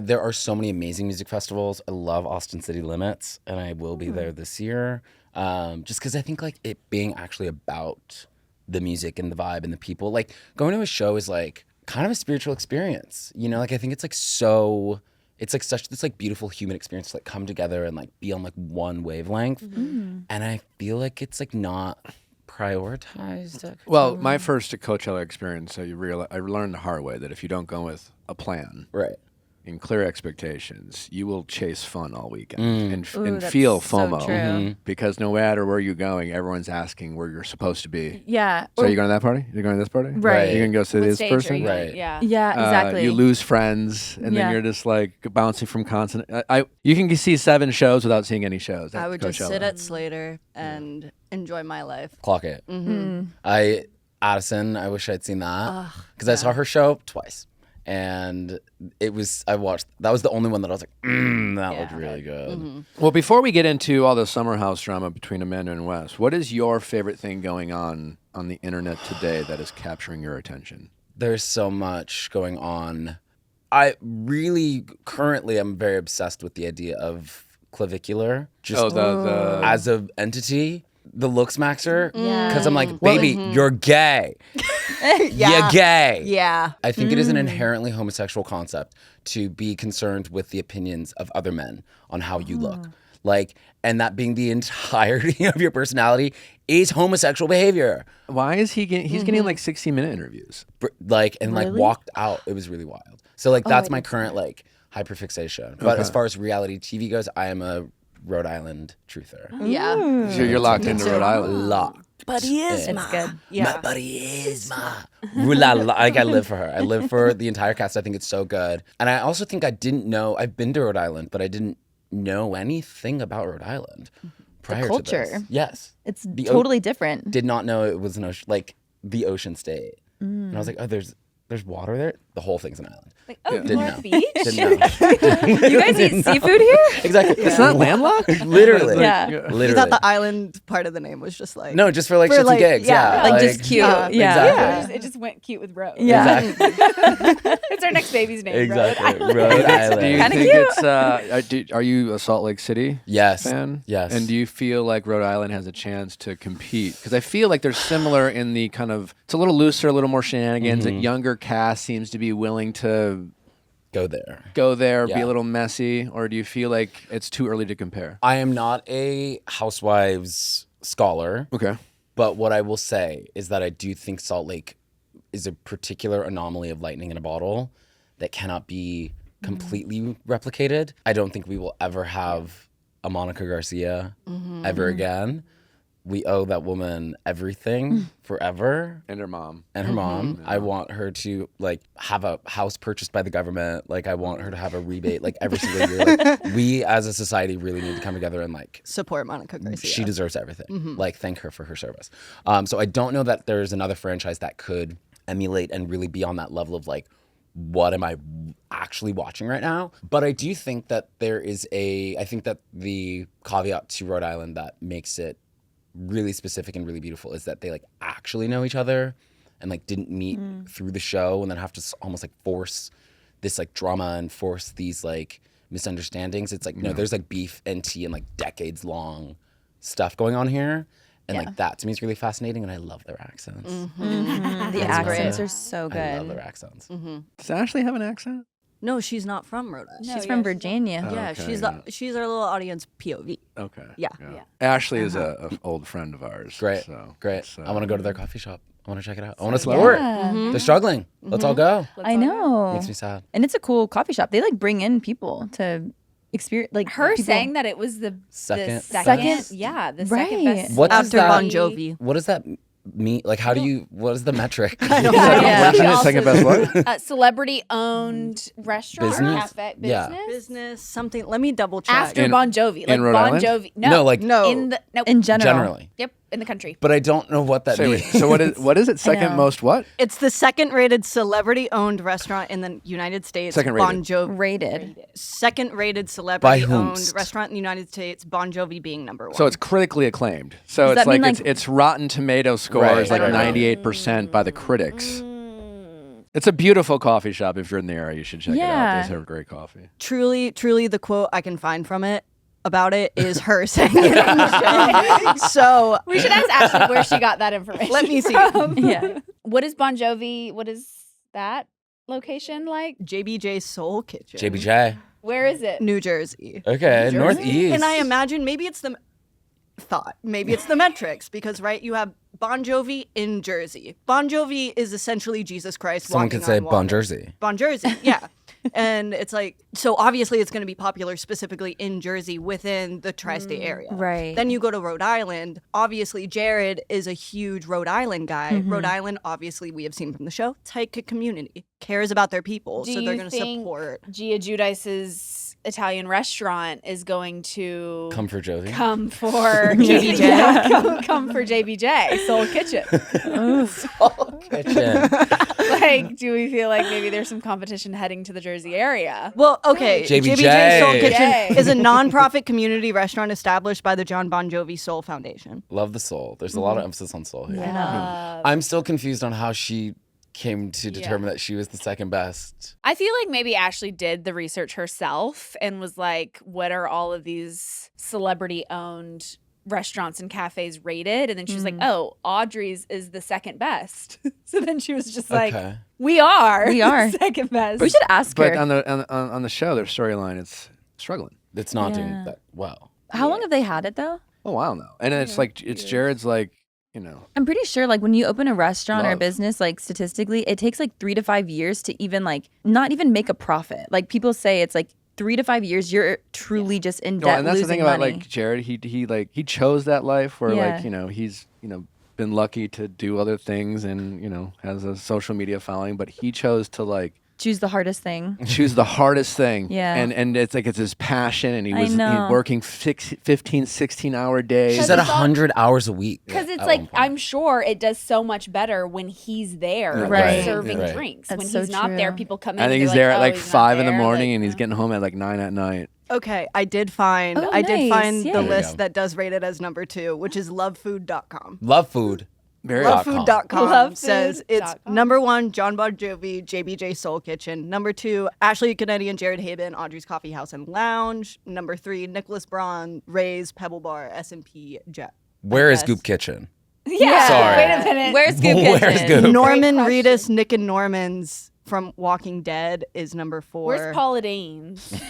there are so many amazing music festivals. I love Austin City Limits, and I will be there this year. Just because I think like it being actually about the music and the vibe and the people. Like going to a show is like kind of a spiritual experience. You know, like I think it's like so. It's like such this like beautiful human experience to like come together and like be on like one wavelength. And I feel like it's like not prioritized.
Well, my first Coachella experience, I learned the hard way that if you don't go with a plan
Right.
and clear expectations, you will chase fun all weekend and
Ooh, that's
feel
so
FOMO.
true.
Because no matter where you're going, everyone's asking where you're supposed to be.
Yeah.
So you're going to that party? You're going to this party?
Right.
You're going to go see
What
this
stage are
person?
you in?
Right.
Yeah.
Yeah, exactly.
You lose friends, and then
Yeah.
you're just like bouncing from constant. You can see 7 shows without seeing any shows. At
I would
Coachella.
just sit at Slater and enjoy my life.
Clock it. Addison, I wish I'd seen that because I saw her show twice, and that was the only one that I was like, that looked really good.
Well, before we get into all the summer house drama between Amanda and Wes, what is your favorite thing going on the internet today that is capturing your attention?
There's so much going on. I really currently I'm very obsessed with the idea of clavicular, just
the
as an entity. The looks maxer,
Yeah.
because I'm like, baby, you're gay. You're gay.
Yeah.
I think it is an inherently homosexual concept to be concerned with the opinions of other men on how you look. Like, and that being the entirety of your personality is homosexual behavior.
Why is he getting? He's getting like 60-minute interviews.
Like
Really?
walked out. It was really wild. So like that's my current like hyperfixation. But as far as reality TV goes, I am a Rhode Island truther.
Yeah.
So you're locked into Rhode Island.
Locked.
But he is
It's good.
My buddy is my like I live for her. I live for the entire cast. I think it's so good. And I also think I didn't know I've been to Rhode Island, but I didn't know anything about Rhode Island prior
culture.
to this. Yes.
It's
The
totally different.
Did not know it was an ocean, like the ocean state. And I was like, oh, there's water there? The whole thing's an island.
Like, oh,
Didn't
North
know.
Beach?
Didn't know.
You guys eat seafood here?
Exactly.
It's not landlocked.
Literally.
Yeah.
You
Literally.
thought the island part of the name was just like
No, just for like
For,
shits
like,
and gigs.
yeah,
Yeah.
Like just cute.
Yeah.
Yeah.
Exactly.
It just went cute with Rose.
Yeah.
Exactly.
It's our next baby's name.
Exactly.
Rose.
Rhode
Do you
Island.
Kinda
think
cute.
it's? Are you a Salt Lake City
Yes.
fan?
Yes.
And do you feel like Rhode Island has a chance to compete? Because I feel like they're similar in the kind of it's a little looser, a little more shenanigans. A younger cast seems to be willing to
Go there.
go there, be
Yeah.
a little messy, or do you feel like it's too early to compare?
I am not a Housewives scholar.
Okay.
But what I will say is that I do think Salt Lake is a particular anomaly of lightning in a bottle that cannot be completely replicated. I don't think we will ever have a Monica Garcia ever again. We owe that woman everything forever.
And her mom.
And her mom. I want her to like have a house purchased by the government. Like I want her to have a rebate like every single year. Like, we as a society really need to come together and like
Support Monica Garcia.
she deserves everything. Like thank her for her service. So I don't know that there's another franchise that could emulate and really be on that level of like, what am I actually watching right now? But I do think that I think that the caveat to Rhode Island that makes it really specific and really beautiful is that they like actually know each other and like didn't meet through the show and then have to almost like force this like drama and force these like misunderstandings. It's like, no, there's like beef and tea and like decades long stuff going on here. And like that to me is really fascinating, and I love their accents.
The accents are so good.
I love their accents.
Does Ashley have an accent?
No, she's not from Rhode Island.
She's from Virginia.
Yeah,
Okay,
she's our little audience POV.
Okay.
Yeah.
Ashley is a old friend of ours.
Great,
So,
great.
so-
I want to go to their coffee shop. I want to check it out. I want to support.
Yeah.
They're struggling. Let's all go.
I know.
Makes me sad.
And it's a cool coffee shop. They like bring in people to experience like
Her
people-
saying that it was the
Second
second
best.
yeah, the
Right.
second best.
What does
After
that-
Bon Jovi.
What does that mean? Like, how do you? What is the metric?
Yeah.
Second, second best what?
Celebrity-owned restaurant or
Business?
cafe
Yeah.
business
Business, something. Let me double check.
after
In-
Bon Jovi, like
in Rhode
Bon
Island?
Jovi. No,
No, like
No.
in the no.
in general.
generally.
Yep, in the country.
But I don't know what that
Say, wait,
means.
so what is it? Second
know.
most what?
It's the second-rated celebrity-owned restaurant in the United States.
Second
Bon
rated.
Jovi.
Rated.
Second-rated
By
celebrity-owned
whomst?
restaurant in the United States. Bon Jovi being number one.
So it's critically acclaimed. So
Does
it's
that mean,
like
like-
it's Rotten Tomato scores
Right,
like
right, right.
98% by the critics. It's a beautiful coffee shop. If you're in the area, you should check it out.
Yeah.
They serve great coffee.
truly the quote I can find from it about it is her saying it on the show. So
We should ask Ashley where she got that information.
Let me see.
from.
Yeah.
What is Bon Jovi? What is that location like?
JBJ Soul Kitchen.
JBJ.
Where is it?
New Jersey.
Okay,
Jersey?
Northeast.
And I imagine maybe it's the metrics because right you have Bon Jovi in Jersey. Bon Jovi is essentially Jesus Christ.
Someone
walking
could say
on
Bon
water.
Jersey.
Bon Jersey, yeah. And it's like, so obviously it's going to be popular specifically in Jersey within the tri-state area.
Right.
Then you go to Rhode Island. Obviously, Jared is a huge Rhode Island guy.
Mm-hmm.
Rhode Island, obviously, we have seen from the show, tight community, cares about their people.
Do
so
you
they're going to
think
support.
Gia Judice's Italian restaurant is going to
Come for Jovi.
come for
JBJ.
Yeah, come for JBJ Soul Kitchen.
Kitchen.
Like, do we feel like maybe there's some competition heading to the Jersey area?
Well, okay.
JBJ.
Soul
Yay.
Kitchen is a nonprofit community restaurant established by the John Bon Jovi Soul Foundation.
Love the soul. There's a lot of emphasis on soul here.
Yeah.
I'm still confused on how she came to determine that she was the second best.
I feel like maybe Ashley did the research herself and was like, what are all of these celebrity owned restaurants and cafes rated? And then she was like, oh, Audrey's is the second best. So then she was just like,
Okay.
we are
are.
second best.
We should ask
But
her.
on the show, their storyline, it's struggling.
It's not doing
Yeah.
that well.
How long have they had it though?
A while now, and it's like it's Jared's like
I'm pretty sure like when you open a restaurant or a
Love.
business, like statistically, it takes like 3 to 5 years to even like not even make a profit. Like people say it's like 3 to 5 years, you're truly just in debt,
and that's the
losing
thing about
money.
like Jared. He chose that life where
Yeah.
like he's been lucky to do other things and has a social media following, but he chose to like
Choose the hardest thing.
choose the hardest thing.
Yeah.
And it's like it's his passion, and he
I
was
know.
working 15, 16-hour days.
She's
Because
at
it's all-
100 hours a week.
Because it's
at
like,
one point.
I'm sure it does so much better when he's there
Right.
serving
Right.
drinks.
That's
when
so
he's not there,
true.
people come in
I
and
think
be
he's there at
oh,
like
he's not
5 in the
there,
morning,
like,
and he's getting home at like 9 at night.
Okay, I did find
Oh,
I did
nice.
find
Yay.
the
There
you
list
go.
that does rate it as number 2, which is lovefood.com.
Love food.
Very
Lovefood.com
Lovefood.com.
says it's number 1, John Bon Jovi, JBJ Soul Kitchen. Number 2, Ashley Kennedy and Jared Haben, Audrey's Coffee House and Lounge. Number 3, Nicholas Braun, Ray's Pebble Bar, S&P Jet.
Where is
Yes.
Goop Kitchen?
Yeah.
Sorry.
Wait a minute.
Where's Goop
Where's
Kitchen?
Goop?
Norman
question.
Reedus, Nick and Norman's from Walking Dead is number 4.
Where's Paula Dean's?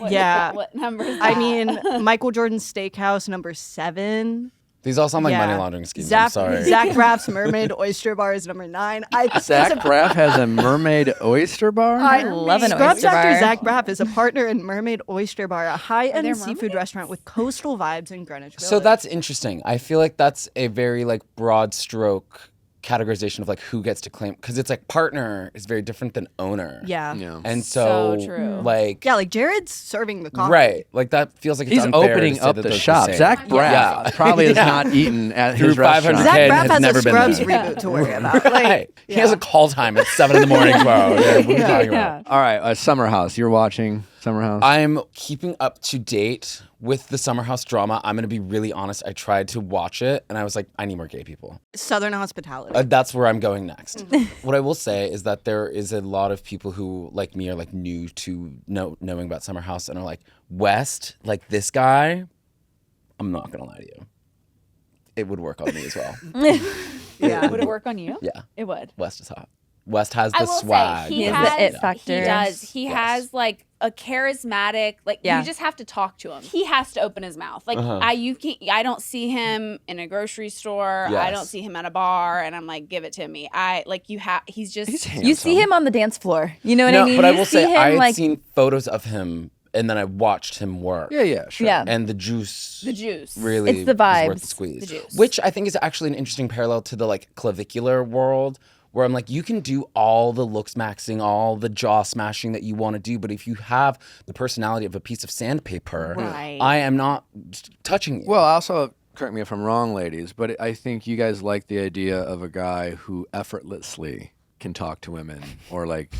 Yeah.
What number is
I
that?
mean, Michael Jordan's Steakhouse, number 7.
These all sound like
Yeah.
money laundering schemes. I'm sorry.
Zach Braff's Mermaid Oyster Bar is number 9.
Zach Braff has a mermaid oyster bar?
I love an
Scrubs
oyster
actor
bar.
Zach Braff is a partner in Mermaid Oyster Bar, a
there
high-end seafood
mermaids?
restaurant with coastal vibes in Greenwich Village.
So that's interesting. I feel like that's a very like broad stroke categorization of like who gets to claim, because it's like partner is very different than owner.
yeah.
And
So
so,
true.
like,
Yeah, like Jared's serving the coffee.
right, like that feels like it's
He's
unfair
opening
to say
up
that
the
they're
shop.
same.
Zach Braff
Yeah.
probably has
Yeah.
not eaten at
Through
his restaurant.
500K
Zach
and
Braff
has
has
never
a
been
Scrubs
there.
reboot to worry about. Like,
Right. He has a call time at 7 a.m. tomorrow. Yeah, what are we talking about?
All right, Summer House. You're watching Summer House?
I'm keeping up to date with the Summer House drama. I'm going to be really honest. I tried to watch it and I was like, I need more gay people.
Southern hospitality.
That's where I'm going next. What I will say is that there is a lot of people who, like me, are like new to knowing about Summer House and are like, West, like this guy, I'm not going to lie to you. It would work on me as well.
Yeah.
Would it work on you?
Yeah.
It would.
West is hot. West has
I
the
will
swag.
say
He
he
has
has
the it factor.
He does. He
Yes.
has like a charismatic. Like
Yeah.
you just have to talk to him. He has to open his mouth. Like
Uh-huh.
I don't see him in a grocery store. I
Yes.
don't see him at a bar, and I'm like, give it to me. He's just.
He's
You see him on the dance floor. You know what I mean?
But I
You
will
see
say
him
I had
like
seen photos of him and then I watched him work.
Yeah, sure.
Yeah.
And the juice
The juice.
really
It's the
is worth
vibes.
the squeeze.
The juice.
Which I think is actually an interesting parallel to the like clavicular world where I'm like, you can do all the looks maxing, all the jaw smashing that you want to do, but if you have the personality of a piece of sandpaper,
Right.
I am not touching you.
Well, also, correct me if I'm wrong, ladies, but I think you guys like the idea of a guy who effortlessly can talk to women or like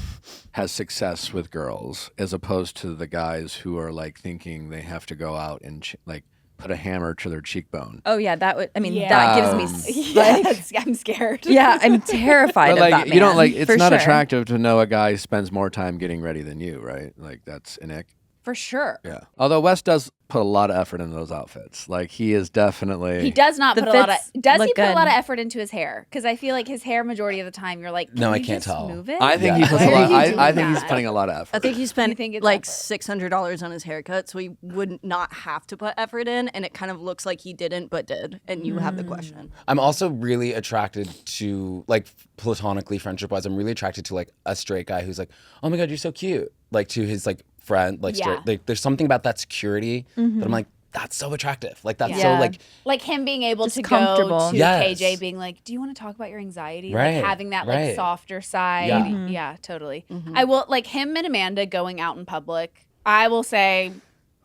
has success with girls, as opposed to the guys who are like thinking they have to go out and like put a hammer to their cheekbone.
oh yeah, that would. I mean,
Yeah.
that gives me.
Yes, I'm scared.
Yeah, I'm terrified
But
of
like
that man.
you don't like it's
for
not
sure.
attractive to know a guy spends more time getting ready than you, right? Like that's an ick.
For sure.
Yeah. Although Wes does put a lot of effort into those outfits. Like he is definitely
He does not
The
put a lot of.
fits
Does he
look
put a lot
good.
of effort into his hair? Because I feel like his hair, majority of the time, you're like,
No,
can
I
you
can't
just
tell.
Move it?
I think he
Yeah.
puts
Why
a
are
lot
you
I
doing
think he's
that?
putting a lot of effort.
I think he spent
think it's
like
effort?
$600 on his haircut, so he would not have to put effort in, and it kind of looks like he didn't but did, and you have the question.
I'm also really attracted to, like, platonically, friendship-wise, I'm really attracted to, like, a straight guy who's like, oh my God, you're so cute. Like, to his, like, friend, like,
Yeah.
straight. Like, there's something about that security that I'm like, that's so attractive. Like, that's so,
Yeah.
like,
Like him being able
Just
to go
comfortable.
to
Yes.
KJ being like, do you want to talk about your anxiety?
Right,
Like having that like
right.
softer side.
Yeah.
Yeah, totally. I will like him and Amanda going out in public. I will say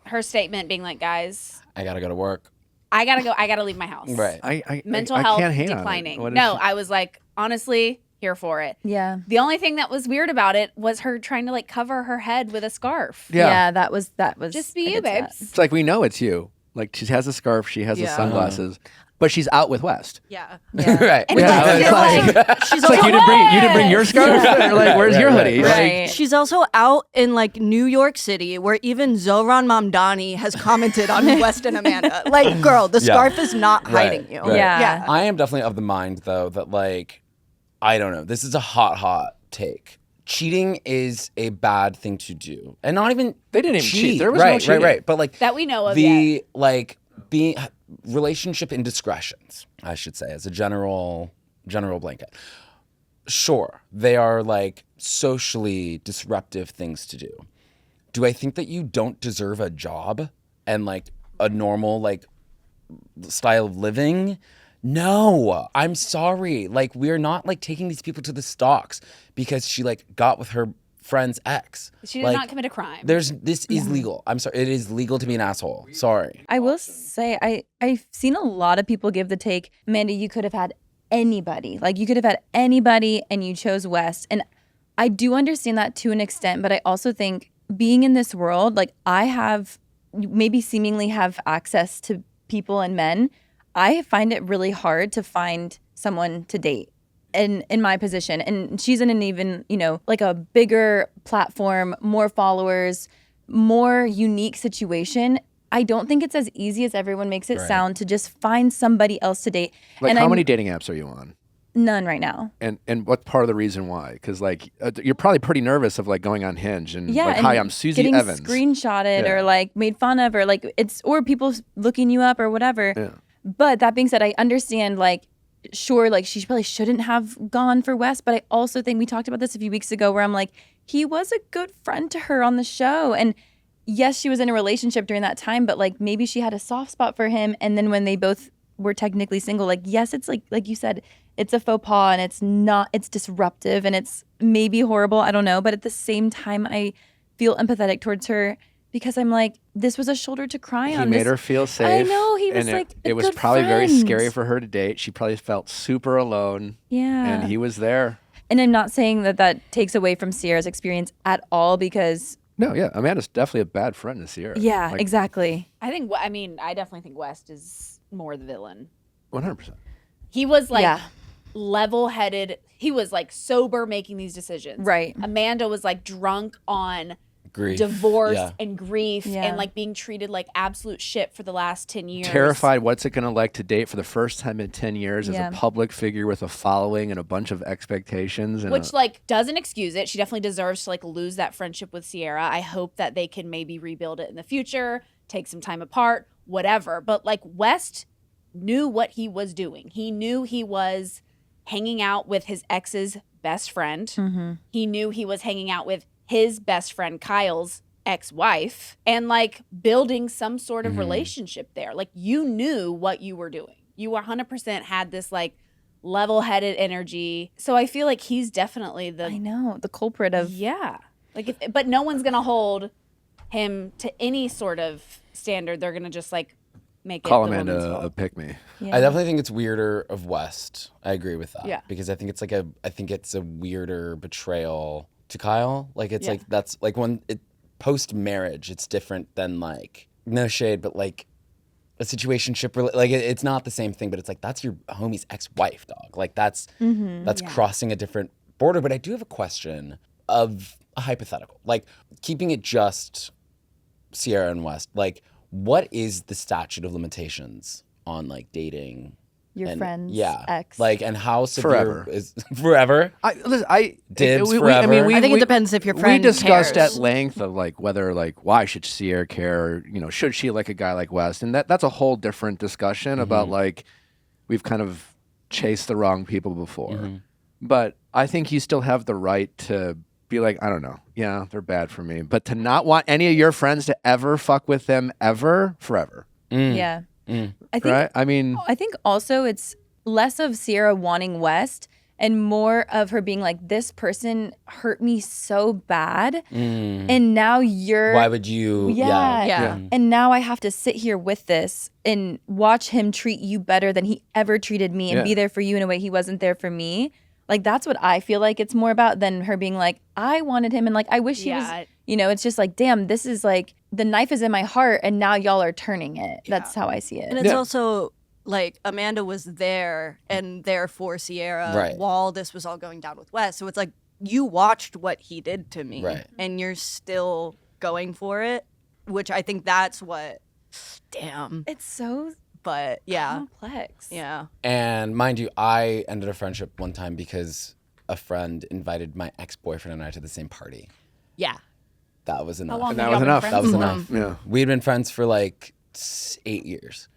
her statement being like, guys,
I gotta go to work.
I gotta go. I gotta leave my house.
Right.
Mental
I
health
can't hate on it.
declining.
What is
No,
she-
I was like, honestly, here for it.
Yeah.
The only thing that was weird about it was her trying to like cover her head with a scarf.
Yeah.
That was
Just be
I
you,
could see that.
babes.
It's like we know it's you. Like she has a scarf, she has the
Yeah.
sunglasses, but she's out with West.
Yeah.
right.
And
Yeah,
Wes
it's
is
like-
like,
She's
It's like you didn't bring your scarf. Or like where's your
Right,
hoodie?
right.
Like,
Right.
She's also out in like New York City, where even Zohran Mamdani has commented on West and Amanda. Like, girl, the
Yeah.
scarf is not hiding
Right,
you.
right.
Yeah.
I am definitely of the mind, though, that, like, I don't know. This is a hot take. Cheating is a bad thing to do. And not even
They didn't even cheat. There was no
right,
cheating.
right. But, like,
that we know of yet.
the, like, being relationship indiscretions, I should say, as a general blanket. Sure, they are, like, socially disruptive things to do. Do I think that you don't deserve a job and, like, a normal, like, style of living? No, I'm sorry. Like, we're not like taking these people to the stocks because she like got with her friend's ex.
She did
like,
not commit a crime.
This is legal. I'm sorry. It is legal to be an asshole. Sorry.
I will say I've seen a lot of people give the take, Mandy, you could have had anybody. Like you could have had anybody and you chose West. And I do understand that to an extent, but I also think being in this world, like I have maybe seemingly have access to people and men. I find it really hard to find someone to date in my position. And she's in an even, like a bigger platform, more followers, more unique situation. I don't think it's as easy as everyone makes it
Right.
sound to just find somebody else to date.
Like
and
how
I'm-
many dating apps are you on?
None right now.
And what's part of the reason why? Because like you're probably pretty nervous of like going on Hinge and
Yeah,
like,
and
hi, I'm Susie
getting
Evans.
screenshotted
Yeah.
or like made fun of or like it's or people looking you up or whatever.
Yeah.
But that being said, I understand, like, sure, like, she probably shouldn't have gone for West, but I also think we talked about this a few weeks ago where I'm like, he was a good friend to her on the show. And yes, she was in a relationship during that time, but like maybe she had a soft spot for him. And then when they both were technically single, like, yes, it's like you said, it's a faux pas and it's disruptive and it's maybe horrible. I don't know. But at the same time, I feel empathetic towards her because I'm like, this was a shoulder to cry on.
He made her feel safe.
I know. He was
and
like,
it was
good
probably very
friend.
scary for her to date. She probably felt super alone.
Yeah.
And he was there.
And I'm not saying that takes away from Sierra's experience at all because.
No, yeah. Amanda's definitely a bad friend to Sierra.
Yeah,
Like,
exactly.
I definitely think West is more the villain.
100%.
He was like
Yeah.
level-headed. He was like sober making these decisions.
Right.
Amanda was like drunk on
Grief.
divorce
Yeah.
and grief
Yeah.
and like being treated like absolute shit for the last 10 years.
Terrified what's it going to like to date for the first time in 10 years
Yeah.
as a public figure with a following and a bunch of expectations. And
Which like doesn't excuse it. She definitely deserves to like lose that friendship with Sierra. I hope that they can maybe rebuild it in the future, take some time apart, whatever. But like West knew what he was doing. He knew he was hanging out with his ex's best friend.
Mm-hmm.
He knew he was hanging out with his best friend Kyle's ex-wife and like building some sort of relationship there. Like you knew what you were doing. You 100% had this like level-headed energy. So I feel like he's definitely
I know, the culprit of.
yeah. Like but no one's going to hold him to any sort of standard. They're going to just like make
call
it the woman's
Amanda a
fault.
pick-me.
Yeah.
I definitely think it's weirder of West. I agree with that.
Yeah.
Because I think it's a weirder betrayal to Kyle. Like it's
Yeah.
like that's like when it post marriage, it's different than like no shade, but like a situationship. Like it's not the same thing, but it's like that's your homie's ex-wife, dog. Like that's crossing a different border. But I do have a question of a hypothetical, like keeping it just Sierra and West. Like, what is the statute of limitations on like dating?
Your
and,
friend's
yeah,
ex.
like, and how severe
Forever.
is forever? Dibs
I
forever?
mean,
I think it depends if your friend
We discussed
cares.
at length of like whether like why should Sierra care? Or, you know, should she like a guy like West? And that's a whole different discussion about like we've kind of chased the wrong people before. But I think you still have the right to be like, I don't know, yeah, they're bad for me, but to not want any of your friends to ever fuck with them ever, forever,
Yeah. I think
right? I mean,
I think also it's less of Sierra wanting West and more of her being like, this person hurt me so bad. And now you're.
Why would you?
Yeah.
Yeah.
And now I have to sit here with this and watch him treat you better than he ever treated me and
Yeah.
be there for you in a way he wasn't there for me. Like, that's what I feel like it's more about than her being like, I wanted him and like, I wish he was,
Yeah.
you know, it's just like, damn, this is like, the knife is in my heart and now y'all are turning it. That's how I see it.
And it's
Yeah.
also like Amanda was there and there for Sierra
Right.
while this was all going down with Wes. So it's like you watched what he did to me,
Right.
and you're still going for it, which I think that's what. Damn.
It's so
But yeah,
complex.
yeah.
And mind you, I ended a friendship one time because a friend invited my ex-boyfriend and I to the same party.
Yeah.
That was enough.
long
and
have
that
y'all
was
been
enough.
friends
That was
for?
enough.
Yeah.
We had been friends for like 8 years.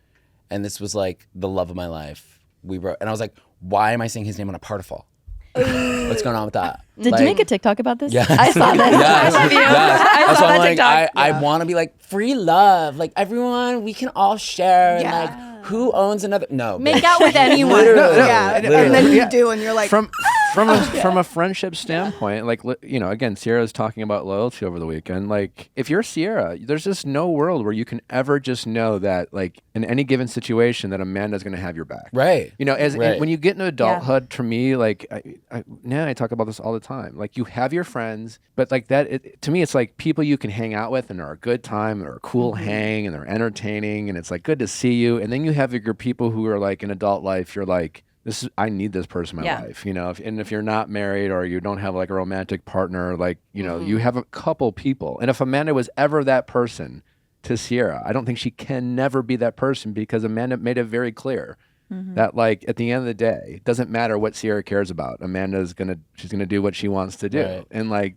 And this was like the love of my life. We wrote, and I was like, why am I saying his name on a partiful? What's going on with that?
Did
Like-
you make a TikTok about this?
Yes.
I saw this.
Yes.
I love you.
Yes.
I
That's
saw
why I'm
that
like,
TikTok.
I want to be like free love. Like everyone, we can all share.
Yeah.
And like, who owns another? No.
Make
bitch.
out with anyone.
Literally.
Yeah.
Literally.
And then you
Yeah.
do, and you're like,
from a friendship standpoint, like you know, again, Sierra's talking about loyalty over the weekend. Like, if you're Sierra, there's just no world where you can ever just know that, like, in any given situation, that Amanda's going to have your back.
Right.
You know, as
Right.
when you get into adulthood, to me, like, I talk about this all the time. Like, you have your friends, but like that, to me, it's like people you can hang out with and are a good time, or a cool hang, and they're entertaining, and it's like good to see you. And then you have your people who are like in adult life. You're like, I need this person in my
Yeah.
life, you know. If you're not married or you don't have like a romantic partner, like, you know, you have a couple people. And if Amanda was ever that person to Sierra, I don't think she can never be that person, because Amanda made it very clear that, like, at the end of the day, it doesn't matter what Sierra cares about. She's gonna do what she wants to do.
Right.
And like,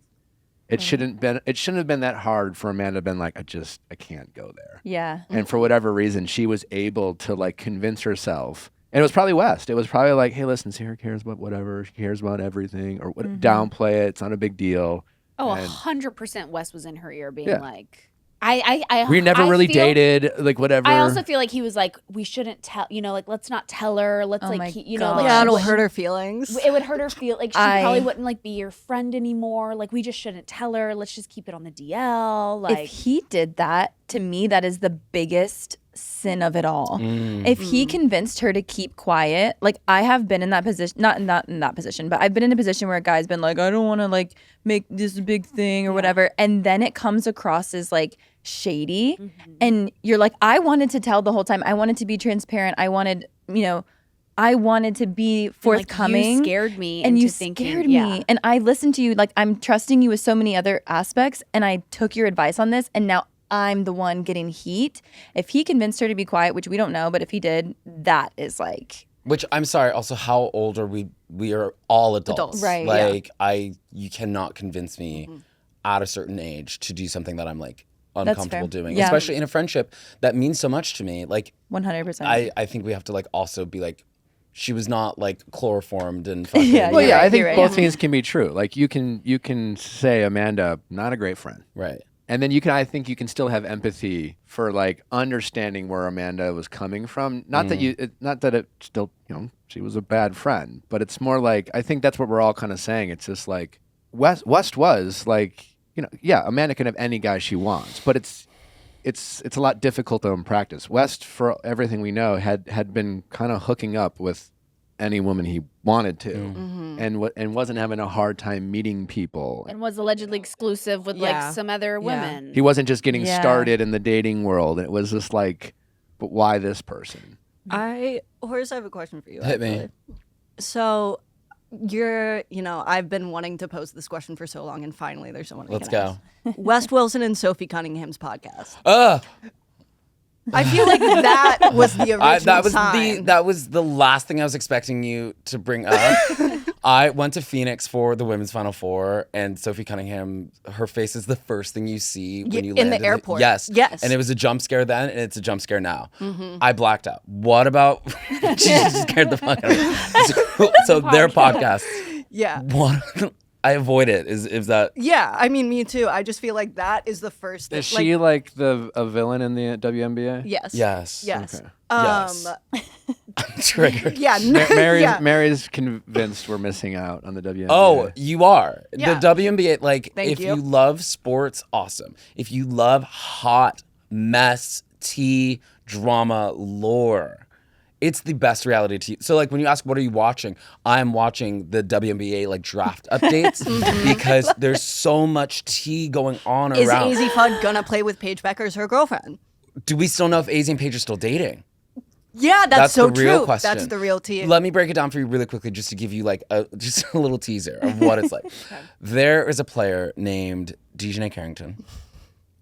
It shouldn't have been that hard for Amanda to been like, I can't go there.
Yeah.
And for whatever reason, she was able to like convince herself. And it was probably West. It was probably like, hey, listen, Sarah cares about whatever. She cares about everything. Or downplay it. It's not a big deal.
Oh,
And
100% Wes was in her ear being
Yeah.
like, I
we never
I
really
feel-
dated, like whatever.
I also feel like he was like, we shouldn't tell, like, let's not tell her. Let's
Oh my
like,
God.
like,
Yeah,
she
it'll
wouldn't-
hurt her feelings.
It would hurt her feel like she
I-
probably wouldn't like be your friend anymore. Like, we just shouldn't tell her. Let's just keep it on the DL. Like,
If he did that, to me, that is the biggest sin of it all. If he convinced her to keep quiet, like I have been in that position, not in that position, but I've been in a position where a guy's been like, I don't want to like make this a big thing or whatever, and then it comes across as like shady, and you're like, I wanted to tell the whole time. I wanted to be transparent. I wanted, I wanted to be forthcoming.
you scared me
and
into
you
thinking,
scared me, and I listened to you. Like I'm trusting you with so many other aspects, and I took your advice on this, and now I'm the one getting heat. If he convinced her to be quiet, which we don't know, but if he did, that is like,
Which I'm sorry. Also, how old are we? We are all adults,
Right,
Like you cannot convince me at a certain age to do something that I'm like uncomfortable
fair.
doing,
Yeah.
especially in a friendship that means so much to me. Like
100%.
I think we have to like also be like, she was not like chloroformed and fucking.
Yeah,
well,
you're
yeah,
right,
I think
you're right.
both things can be true. Like you can say Amanda, not a great friend.
Right.
And then I think you can still have empathy for like understanding where Amanda was coming from. Not that it still, she was a bad friend, but it's more like, I think that's what we're all kind of saying. It's just like West was like, yeah, Amanda can have any guy she wants, but it's a lot difficult in practice. West, for everything we know, had been kind of hooking up with any woman he wanted to, and wasn't having a hard time meeting people.
and was allegedly exclusive with
Yeah.
like some other women.
He wasn't just getting
Yeah.
started in the dating world. It was just like, but why this person?
Horace, I have a question for you.
Hit me.
actually. So I've been wanting to pose this question for so long, and finally there's someone I
Let's
can
go.
ask. West Wilson and Sophie Cunningham's podcast.
Ugh.
I feel like that was the original sign.
That was the last thing I was expecting you to bring up. I went to Phoenix for the women's Final Four, and Sophie Cunningham, her face is the first thing you see when you land
in the airport.
Yes,
Yes.
And it was a jump scare then, and it's a jump scare now. I blacked out. What about? She just scared the fuck out of me. So their podcast.
Yeah.
What? I avoid it. Is that?
Yeah, I mean, me too. I just feel like that is the first thing.
Is she like a villain in the WNBA?
Yes.
Yes.
Yes.
Okay.
Yes. I'm triggered.
Yeah.
Mary's,
yeah.
Mary's convinced we're missing out on the WNBA.
Oh, you are.
Yeah.
The WNBA, like,
Thank
if
you.
you love sports, awesome. If you love hot mess, tea, drama, lore, it's the best reality TV. So, like, when you ask, what are you watching? I'm watching the WNBA, like, draft updates because there's so much tea going on
Is
around.
AZ Fudd gonna play with Paige Becker as her girlfriend?
Do we still know if AZ and Paige are still dating?
Yeah, that's so
the real
true.
question.
That's the real tea.
Let me break it down for you really quickly, just to give you like just a little teaser of what it's like. There is a player named Dejanay Carrington.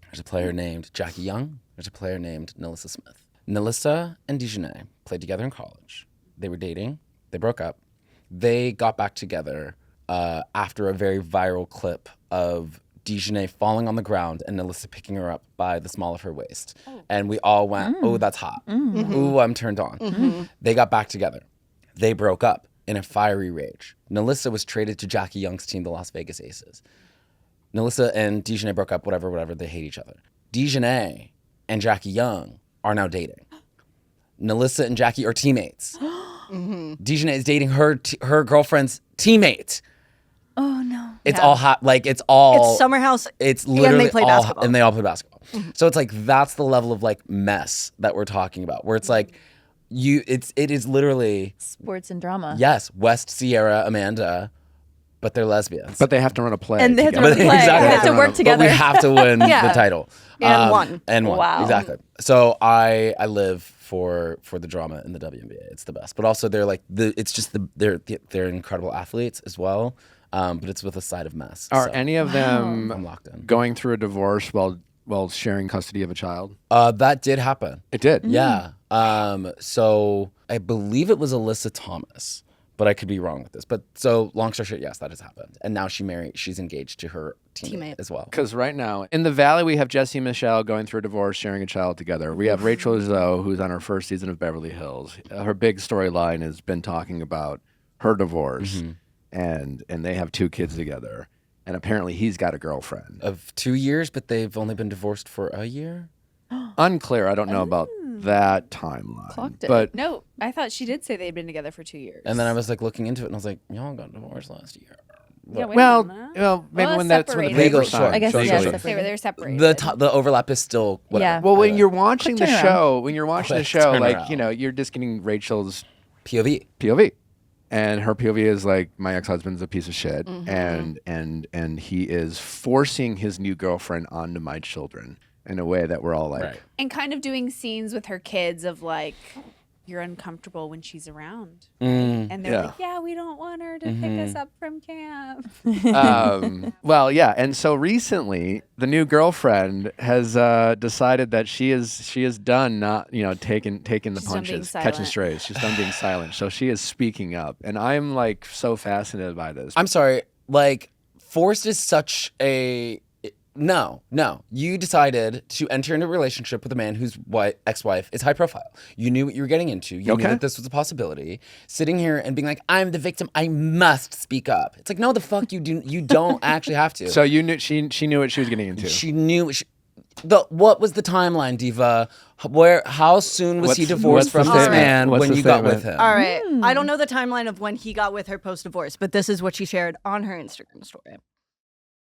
There's a player named Jackie Young. There's a player named Nalissa Smith. Nalissa and Dejanay played together in college. They were dating. They broke up. They got back together after a very viral clip of Dejanay falling on the ground and Nalissa picking her up by the small of her waist. And we all went, oh, that's hot. Ooh, I'm turned on. They got back together. They broke up in a fiery rage. Nalissa was traded to Jackie Young's team, the Las Vegas Aces. Nalissa and Dejanay broke up, whatever, they hate each other. Dejanay and Jackie Young are now dating. Nalissa and Jackie are teammates. Dejanay is dating her girlfriend's teammate.
oh no.
It's all hot. Like it's all.
It's Summer House.
It's literally
they play
all,
basketball.
and they all play basketball. So it's like that's the level of like mess that we're talking about. Where it's like it is literally
Sports and drama.
yes, West Sierra Amanda, but they're lesbians.
But they have to run a play.
And they have to
together.
run a play.
Exactly.
They have to work
But
together.
we have to win
Yeah.
the title.
And won.
And won.
Wow.
Exactly. So I live for the drama in the WNBA. It's the best. But also they're like they're incredible athletes as well. But it's with a side of mess.
Are
So
any of
I'm
them
locked in.
going through a divorce while sharing custody of a child?
That did happen.
It did.
Yeah. So I believe it was Alyssa Thomas, but I could be wrong with this. But so long story short, yes, that has happened. And now she's engaged to her teammate as well.
Because right now in the Valley, we have Jesse and Michelle going through a divorce, sharing a child together. We have Rachel Zoe, who's on her first season of Beverly Hills. Her big storyline has been talking about her divorce, and they have 2 kids together. And apparently he's got a girlfriend.
Of 2 years, but they've only been divorced for a year?
Unclear. I don't know about that timeline.
Clocked it.
But
No, I thought she did say they'd been together for 2 years.
And then I was like looking into it and I was like, y'all got divorced last year.
Yeah, wait a
well,
minute.
maybe
Well,
when that's when the
separated.
legal
Legal, sure.
I guess,
sure,
yeah,
sure.
separated.
They were separated.
The overlap is still whatever.
Yeah.
Well, when you're watching the
Quick turnaround.
show, when you're watching the
Quick
show, like,
turnaround.
you know, you're just getting Rachel's
POV.
POV. And her POV is like, my ex-husband's a piece of shit, and he is forcing his new girlfriend onto my children in a way that we're all like,
Right.
And kind of doing scenes with her kids of like, you're uncomfortable when she's around.
Mm.
And they're
Yeah.
like, yeah, we don't want her to pick us up from camp.
well, yeah. And so recently, the new girlfriend has decided that she is done not, taking the
She's done being
punches, catching
silent.
strays. She's done being silent. So she is speaking up, and I'm like so fascinated by this.
I'm sorry, like, forced is such a... No. You decided to enter into a relationship with a man whose ex-wife is high profile. You knew what you were getting into. You knew that this was a possibility. Sitting here and being like, I'm the victim. I must speak up. It's like, no, the fuck you do. You don't actually have to.
So you knew she knew what she was getting into.
She knew. What was the timeline, Diva? How soon was he
What's
divorced
the
from this
statement?
man
What's
when
the
you got
statement?
with him?
All right. I don't know the timeline of when he got with her post-divorce, but this is what she shared on her Instagram story.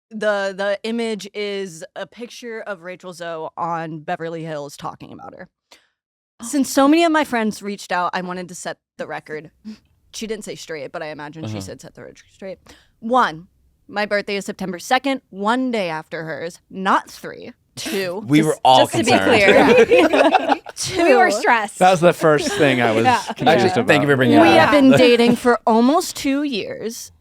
The image is a picture of Rachel Zoe on Beverly Hills talking about her. Since so many of my friends reached out, I wanted to set the record. She didn't say straight, but I imagine she said set the record straight. 1, my birthday is September 2nd, 1 day after hers, not 3. 2.
We were all
just to be
concerned.
clear.
2.
We were stressed.
That was the first thing I was confused
Actually,
about.
thank you for bringing it
We
up.
have been dating for almost 2 years.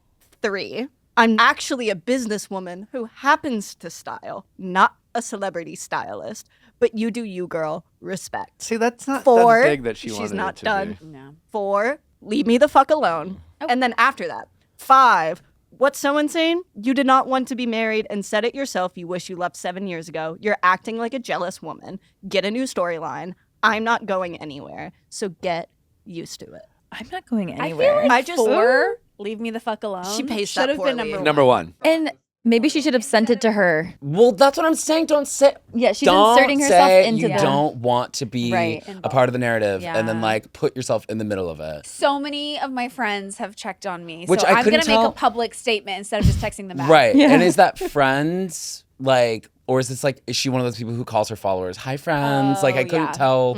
3. I'm actually a businesswoman who happens to style, not a celebrity stylist. But you do you, girl. Respect.
See, that's not
4.
that big that she
she's
wanted
not
it to
done.
be.
No.
4. Leave me the fuck alone. And then after that, 5. What's so insane? You did not want to be married and said it yourself. You wish you left 7 years ago. You're acting like a jealous woman. Get a new storyline. I'm not going anywhere. So get used to it.
I'm not going
I
anywhere.
feel like
I just-
4, leave me the fuck alone.
She paced
should
that
have been
poorly.
number 1.
Number 1.
And maybe she should have sent it to her.
Well, that's what I'm saying. Don't say.
Yeah, she's
don't
inserting herself
say
into
you
the
don't want to be
Right.
a part of the narrative, and then
Yeah.
like put yourself in the middle of it.
So many of my friends have checked on me.
Which
so
I
I'm
couldn't
going to make
tell-
a public statement instead of just texting them back.
Right.
Yeah.
And is that friends? Like, or is this like, is she one of those people who calls her followers, hi friends? Like, I couldn't
yeah.
tell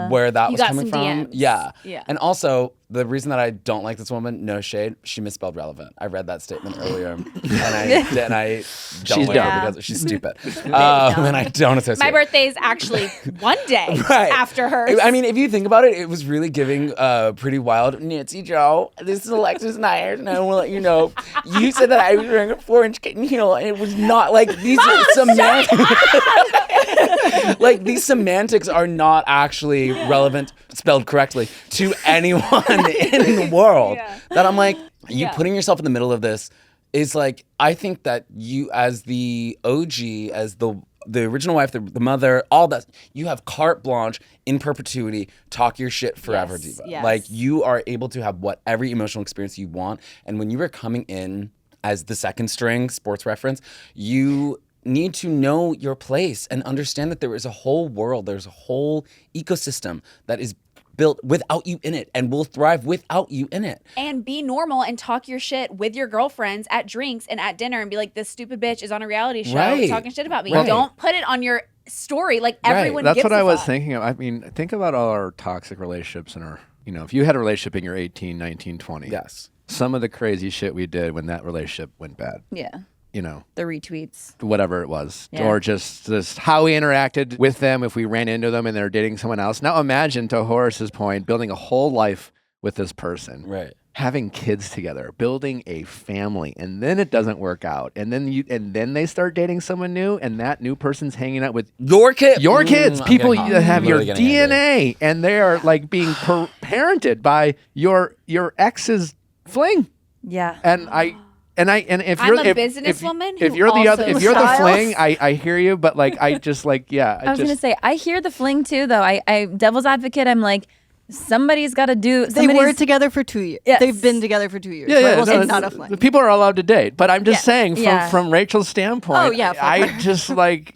where that
You
was
got
coming
some
from.
DMs.
Yeah.
Yeah.
And also, the reason that I don't like this woman, no shade, she misspelled relevant. I read that statement earlier, and I don't
She's
like
dumb.
her because she's stupid. And I don't associate.
My birthday is actually 1 day
Right.
after hers.
I mean, if you think about it, it was really giving pretty wild. Nancy Joe, this is Alexis Nyers, and I want to let you know, you said that I was wearing a 4-inch kitten heel, and it was not like these are like these semantics are not actually relevant, spelled correctly, to anyone in the world.
Yeah.
That I'm like, you
Yeah.
putting yourself in the middle of this is like, I think that you as the OG, as the original wife, the mother, all that, you have carte blanche in perpetuity, talk your shit forever,
Yes,
diva.
yes.
Like, you are able to have every emotional experience you want. And when you are coming in as the second string sports reference, you need to know your place and understand that there is a whole world, there's a whole ecosystem that is built without you in it and will thrive without you in it.
and be normal and talk your shit with your girlfriends at drinks and at dinner and be like, this stupid bitch is on a reality show
Right.
talking shit about me.
Right.
Don't put it on your story like everyone
That's
gives
what
a
I was
fuck.
thinking of. I mean, think about all our toxic relationships and our, if you had a relationship in your 18, 19, 20.
Yes.
Some of the crazy shit we did when that relationship went bad.
Yeah.
The
retweets.
whatever it was,
Yeah.
or just how we interacted with them if we ran into them and they're dating someone else. Now imagine, to Horace's point, building a whole life with this person,
Right.
having kids together, building a family, and then it doesn't work out, and then they start dating someone new, and that new person's hanging out with
Your kids. I'm
people
getting hot.
that have
I'm
your
really getting angry.
DNA, and they are like being parented by your ex's fling.
Yeah.
And if
I'm
you're
a
if
businesswoman
if
who
you're the other
also
if you're the
styles.
fling, I hear you, but like I just like
I was gonna say I hear the fling too, though. I devil's advocate. I'm like, somebody's got to do.
They were together for 2 years.
Yes.
They've been together for 2 years.
yeah,
right?
yeah,
Well, so
no,
it's not a fling.
people are allowed to date, but I'm just saying
Yeah.
from Rachel's standpoint.
Oh, yeah,
I just like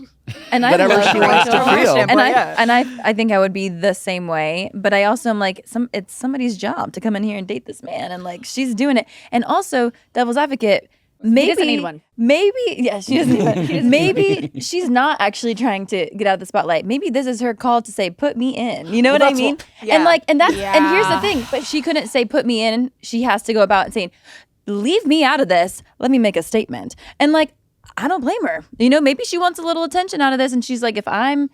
And I
whatever
love
she wants to
Rachel.
feel.
And
Yeah.
I think I would be the same way. But I also am like, it's somebody's job to come in here and date this man, and like she's doing it. And also, devil's advocate. Maybe
doesn't need one.
Maybe yeah, she doesn't need one. Maybe she's not actually trying to get out of the spotlight. Maybe this is her call to say, "Put me in." You know what I
that's
mean?
what-
And like, and that's and here's the
Yeah.
thing. But she couldn't say, "Put me in." She has to go about and saying, "Leave me out of this. Let me make a statement." And like, I don't blame her. You know, maybe she wants a little attention out of this, and she's like, if I'm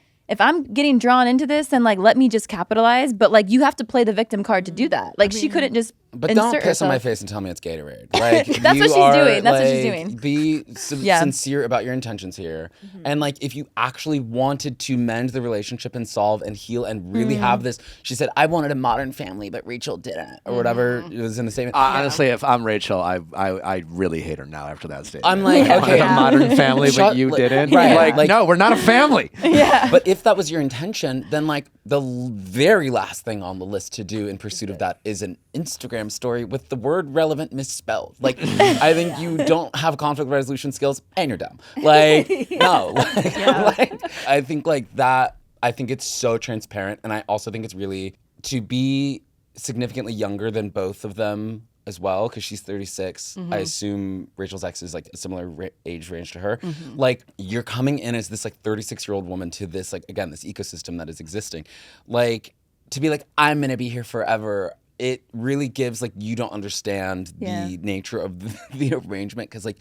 getting drawn into this, then like let me just capitalize. But like you have to play the victim card to do that. Like she couldn't just
But don't
insert
piss on my
herself.
face and tell me it's Gatorade. Like
That's
you
what she's
are,
doing. That's what she's
like,
doing.
Be
Yeah.
sincere about your intentions here, and like if you actually wanted to mend the relationship and solve and heal and really have this. She said, "I wanted a modern family, but Rachel didn't," or whatever it was in the statement.
honestly, if I'm Rachel, I really hate her now after that statement.
I'm like,
I wanted
okay,
a modern family, but
Shut-
you
like-
didn't.
right,
Like, no, we're not a family.
But if that was your intention, then like the very last thing on the list to do in pursuit of that is an Instagram story with the word relevant misspelled. Like, I think you don't have conflict resolution skills and you're dumb. Like, no. Like, I think like that, I think it's so transparent. And I also think it's really to be significantly younger than both of them as well, because she's 36. I assume Rachel's ex is like a similar age range to her. Like, you're coming in as this like 36-year-old woman to this like, again, this ecosystem that is existing. Like, to be like, I'm gonna be here forever, it really gives like, you don't understand the nature of the arrangement, because like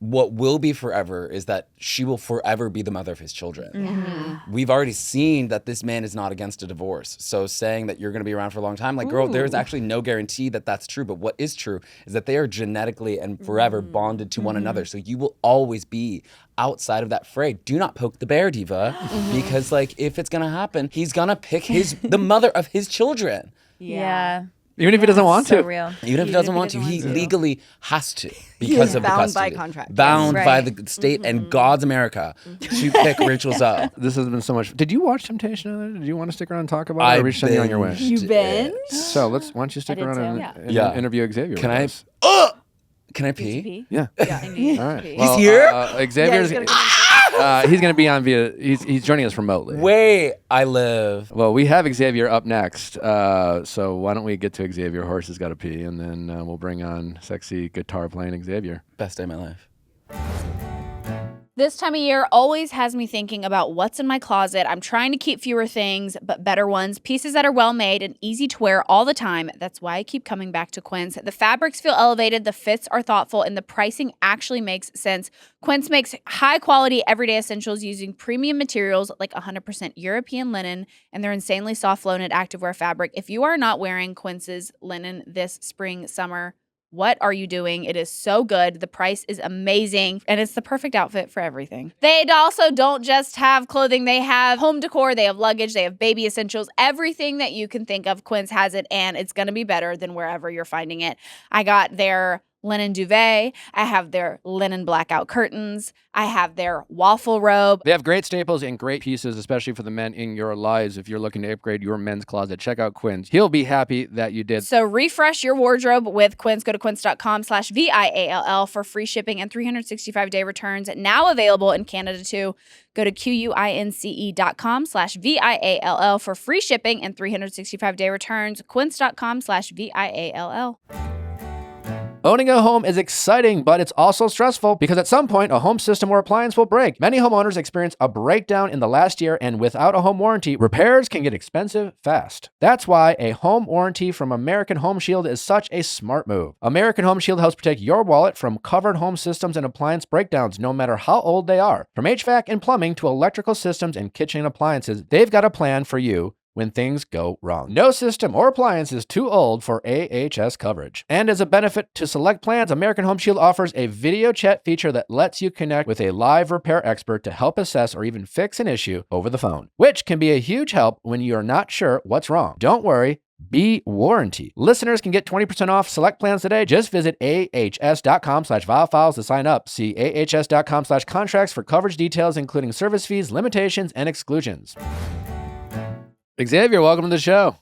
what will be forever is that she will forever be the mother of his children. We've already seen that this man is not against a divorce. So saying that you're going to be around for a long time, like, girl, there's actually no guarantee that that's true. But what is true is that they are genetically and forever bonded to one another. So you will always be outside of that fray. Do not poke the bear, diva, because like if it's going to happen, he's going to pick the mother of his children.
Yeah.
Even if he doesn't want
So
to.
real.
Even if he doesn't want to, he legally has to because of the
bound by
custody.
contract.
Bound
Yes.
by
Right.
the state and God's America to pick Rachel Zoe.
This has been so much. Did you watch Temptation Island? Did you want to stick around and talk about it? Or are we sending you on your way?
binged it.
So why don't you stick
did
around
too.
and
Yeah.
interview Xzavier?
Can
with
I?
us?
Can I pee?
Yeah.
All
All right. Well,
here?
Xavier's he's going to be on via. He's joining us remotely.
Wait, I live.
Well, we have Xzavier up next. So why don't we get to Xzavier? Horace has got to pee, and then we'll bring on sexy guitar playing Xzavier.
Best day of my life.
This time of year always has me thinking about what's in my closet. I'm trying to keep fewer things, but better ones. Pieces that are well made and easy to wear all the time. That's why I keep coming back to Quince. The fabrics feel elevated, the fits are thoughtful, and the pricing actually makes sense. Quince makes high quality everyday essentials using premium materials like 100% European linen and their insanely soft flow knit activewear fabric. If you are not wearing Quince's linen this spring, summer, what are you doing? It is so good. The price is amazing, and it's the perfect outfit for everything. They also don't just have clothing. They have home decor. They have luggage. They have baby essentials. Everything that you can think of, Quince has it, and it's going to be better than wherever you're finding it. I got their linen duvet. I have their linen blackout curtains. I have their waffle robe.
They have great staples and great pieces, especially for the men in your lives. If you're looking to upgrade your men's closet, check out Quince. He'll be happy that you did.
So refresh your wardrobe with Quince. Go to quince.com/VIALL for free shipping and 365-day returns. Now available in Canada too. Go to QUINCE.com/VIALL for free shipping and 365-day returns. Quince.com/VIALL.
Owning a home is exciting, but it's also stressful because at some point, a home system or appliance will break. Many homeowners experience a breakdown in the last year, and without a home warranty, repairs can get expensive fast. That's why a home warranty from American Home Shield is such a smart move. American Home Shield helps protect your wallet from covered home systems and appliance breakdowns, no matter how old they are. From HVAC and plumbing to electrical systems and kitchen appliances, they've got a plan for you when things go wrong. No system or appliance is too old for AHS coverage. And as a benefit to select plans, American Home Shield offers a video chat feature that lets you connect with a live repair expert to help assess or even fix an issue over the phone, which can be a huge help when you're not sure what's wrong. Don't worry. be warranty. Listeners can get 20% off select plans today. Just visit ahs.com/Viall Files to sign up. See ahs.com/contracts for coverage details, including service fees, limitations, and exclusions. Xzavier, welcome to the show.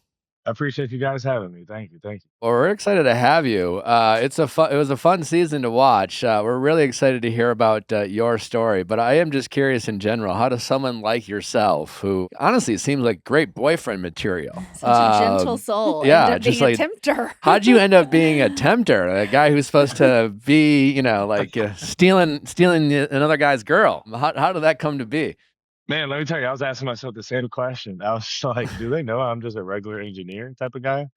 I appreciate you guys having me. Thank you.
Well, we're excited to have you. It was a fun season to watch. We're really excited to hear about your story, but I am just curious in general, how does someone like yourself, who honestly seems like great boyfriend material,
Such a gentle soul,
yeah,
end up
just
being
like-
a tempter.
how'd you end up being a tempter, a guy who's supposed to be, stealing another guy's girl? How did that come to be?
Man, let me tell you, I was asking myself the same question. I was like, do they know I'm just a regular engineer type of guy?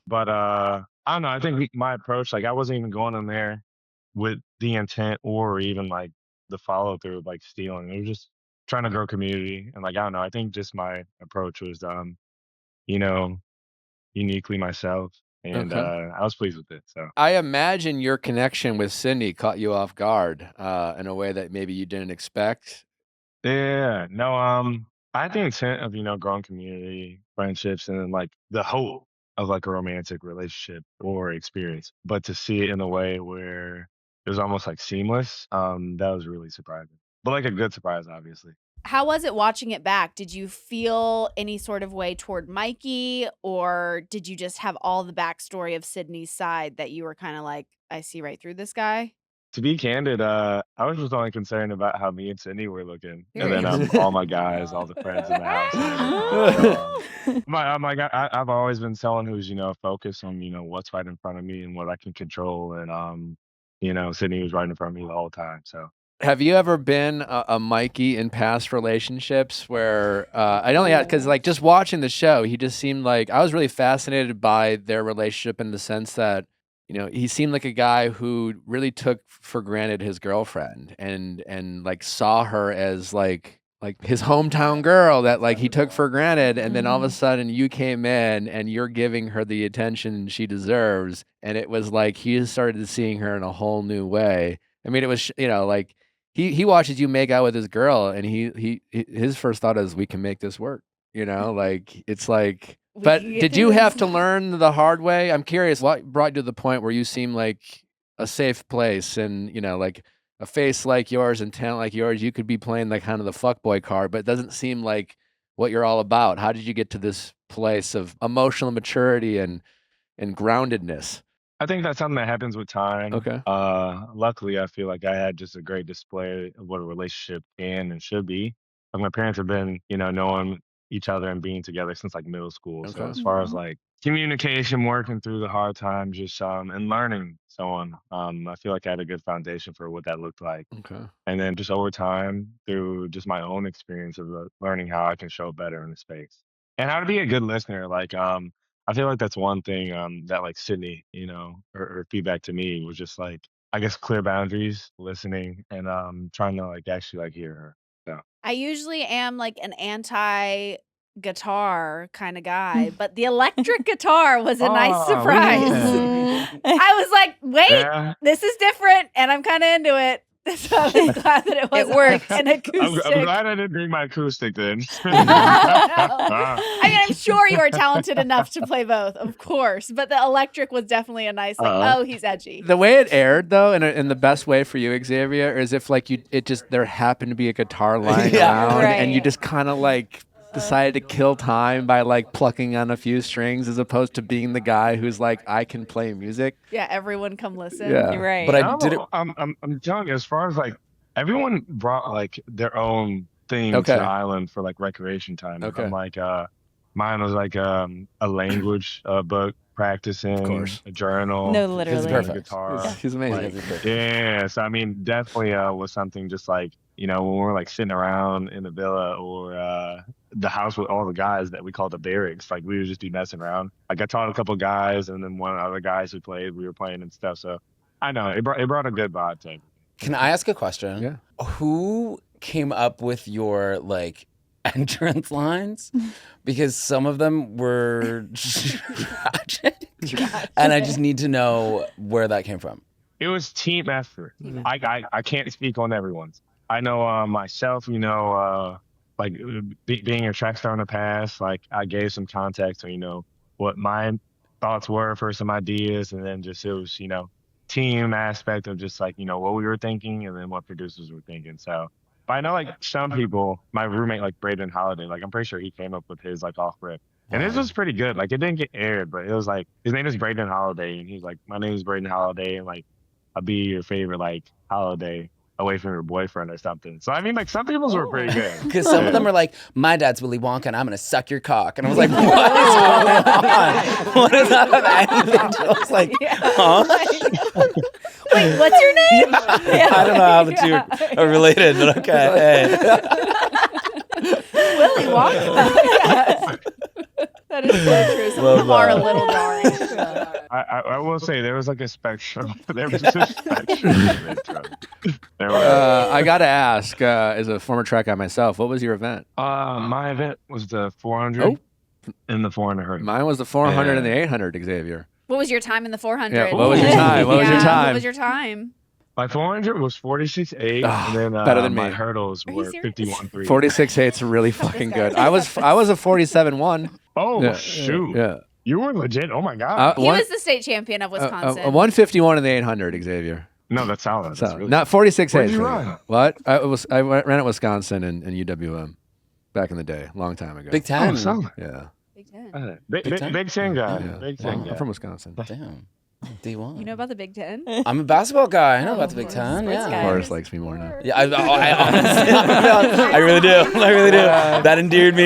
But I don't know. I think my approach, like I wasn't even going in there with the intent or even like the follow through of like stealing. It was just trying to grow community. And like, I don't know. I think just my approach was, uniquely myself. And
Okay.
I was pleased with it. So
I imagine your connection with Cindy caught you off guard in a way that maybe you didn't expect.
yeah, no, I had the intent of, growing community, friendships, and then like the hope of like a romantic relationship or experience. But to see it in a way where it was almost like seamless, that was really surprising. But like a good surprise, obviously.
How was it watching it back? Did you feel any sort of way toward Mikey, or did you just have all the backstory of Sydney's side that you were kind of like, I see right through this guy?
To be candid, I was just only concerned about how me and Sydney were looking, and then
Period.
all my guys, all the friends in the house. And everything. So, I'm like, I've always been someone who's focused on what's right in front of me and what I can control, and Sydney was right in front of me the whole time. So
Have you ever been a Mikey in past relationships where I only had because like just watching the show, he just seemed like I was really fascinated by their relationship in the sense that he seemed like a guy who really took for granted his girlfriend and like saw her as like his hometown girl that like he took for granted, and then all of a sudden you came in and you're giving her the attention she deserves, and it was like he just started seeing her in a whole new way. I mean, it was like. He watches you make out with his girl, and his first thought is, we can make this work. Like it's like. But did you have to learn the hard way? I'm curious, what brought you to the point where you seem like a safe place, and like a face like yours and talent like yours, you could be playing like kind of the fuckboy card, but it doesn't seem like what you're all about. How did you get to this place of emotional maturity and groundedness?
I think that's something that happens with time.
Okay.
Luckily, I feel like I had just a great display of what a relationship can and should be. Like my parents have been, knowing each other and being together since like middle school. So
Okay.
as far as like communication, working through the hard times, just and learning so on, I feel like I had a good foundation for what that looked like.
Okay.
And then just over time, through just my own experience of learning how I can show better in the space and how to be a good listener. Like I feel like that's one thing that like Sydney, her feedback to me was just like, I guess clear boundaries, listening, and trying to like actually like hear her. So
I usually am like an anti guitar kind of guy, but the electric guitar was a nice
Oh,
surprise.
yeah.
I was like, wait,
Yeah.
this is different, and I'm kind of into it. So I'm glad that it wasn't
worked.
like an acoustic.
I'm glad I didn't bring my acoustic then.
I mean, I'm sure you are talented enough to play both, of course, but the electric was definitely a nice, like,
Uh-huh.
oh, he's edgy.
The way it aired, though, in the best way for you, Xzavier, is if like there happened to be a guitar lying
Yeah.
around, and you
Right.
just kind of like decided to kill time by like plucking on a few strings, as opposed to being the guy who's like, I can play music.
Yeah, everyone come listen.
Yeah.
You're right.
But I
No,
did it.
I'm telling you, as far as like everyone brought like their own thing
Okay.
to the island for like recreation time.
Okay.
I'm like mine was like a language book, practicing,
course.
a journal,
No,
playing
literally.
the
Perfect.
guitar.
He's amazing.
Like, yeah, so I mean, definitely was something just like when we're like sitting around in the villa or the house with all the guys that we call the barracks, like we would just be messing around. Like I taught a couple guys, and then one of the other guys who played, we were playing and stuff. So I know it brought a good vibe to it.
Can I ask a question?
Yeah.
Who came up with your like entrance lines? Because some of them were tragic, and I just need to know where that came from.
It was team effort. I can't speak on everyone's. I know myself, like being a track star in the past, like I gave some context on, what my thoughts were for some ideas, and then just it was, team aspect of just like, what we were thinking and then what producers were thinking. So, but I know like some people, my roommate like Braden Holiday, like I'm pretty sure he came up with his like off rip. And this was pretty good. Like it didn't get aired, but it was like his name is Braden Holiday, and he's like, my name is Braden Holiday, and like I'll be your favorite like holiday away from your boyfriend or something. So I mean, like some people's were pretty good.
Because some of them are like, my dad's Willy Wonka, and I'm gonna suck your cock, and I was like, what is going on? What does that have anything to? I was like, huh?
Wait, what's your name?
I don't know how the two are related, but okay.
Willy Wonka. That is so true. Some of them are a little jarring.
I will say there was like a spectrum. There was a spectrum.
I gotta ask, as a former track guy myself, what was your event?
My event was the 400 and the 400 hurdle.
Mine was the 400 and the 800, Xzavier.
What was your time in the 400?
Yeah, what was your time? What was your time?
What was your time?
My 400 was 46.8, and then
better than
my
me.
hurdles
Are you
were
serious?
51.3.
46.8's really fucking good. I was a 47.1.
Oh,
Yeah,
shoot.
Yeah.
You were legit. Oh, my God.
He was the state champion of Wisconsin.
A 151 in the 800, Xzavier.
No, that's solid. That's really
Not 46.8.
Where'd you run?
What? I ran at Wisconsin and UWM back in the day, long time ago.
Big Ten.
Oh, solid.
Yeah.
Big Ten.
Big Ten guy.
Yeah.
Big Ten guy.
I'm from Wisconsin.
Damn. D1.
You know about the Big Ten?
I'm a basketball guy. I know
Oh,
about the Big Ten.
sports
Yeah.
guy.
Horace likes me more now.
Yeah, I honestly, I really do. I really do. That endeared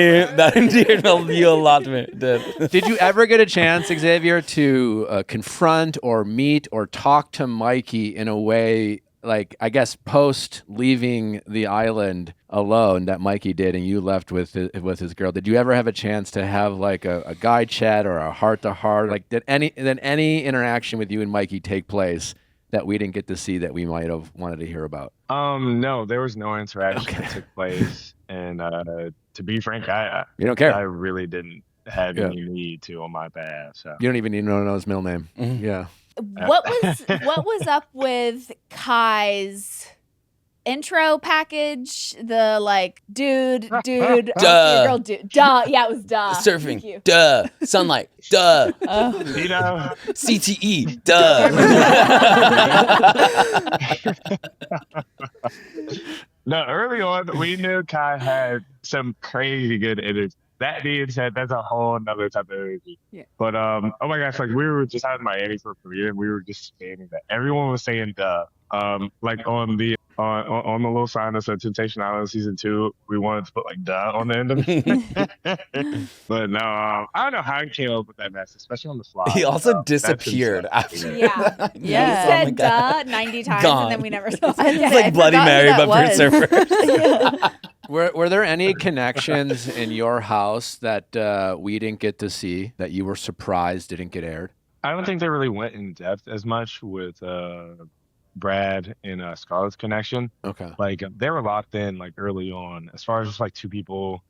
you a lot to me. It did.
Did you ever get a chance, Xzavier, to confront or meet or talk to Mikey in a way, like, I guess, post leaving the island alone that Mikey did and you left with his girl? Did you ever have a chance to have like a guy chat or a heart-to-heart? Like, did any interaction with you and Mikey take place that we didn't get to see that we might have wanted to hear about?
No, there was no interaction that took place. And to be frank,
You don't care.
I really didn't have any need to on my behalf. So
You don't even need to know his middle name.
Mhm.
Yeah.
What was up with Kai's intro package? The like, dude,
Duh.
your girl, dude, duh. Yeah, it was duh. Thank
Surfing.
you.
Duh. Sunlight. Duh.
you know,
CTE. Duh.
no, early on we knew Kai had some crazy good energy. That being said, that's a whole nother type of energy.
Yeah.
But oh my gosh, like we were just out in Miami for premiere, and we were just spamming that. Everyone was saying duh. Like on the little sign that said Temptation Island season 2, we wanted to put like duh on the end of it. But no, I don't know how he came up with that mess, especially on the fly.
He also
That's
disappeared
insane.
after.
Yeah.
Yeah.
He said
Oh my God.
duh 90 times,
Gone.
and then we never saw
I
him
was
It's like Bloody
forgot who
Mary,
that
but for
was.
surfers.
Were there any connections in your house that we didn't get to see that you were surprised didn't get aired?
I don't think they really went in depth as much with Brad and Scarlett's connection.
Okay.
Like they were locked in like early on, as far as just like two people,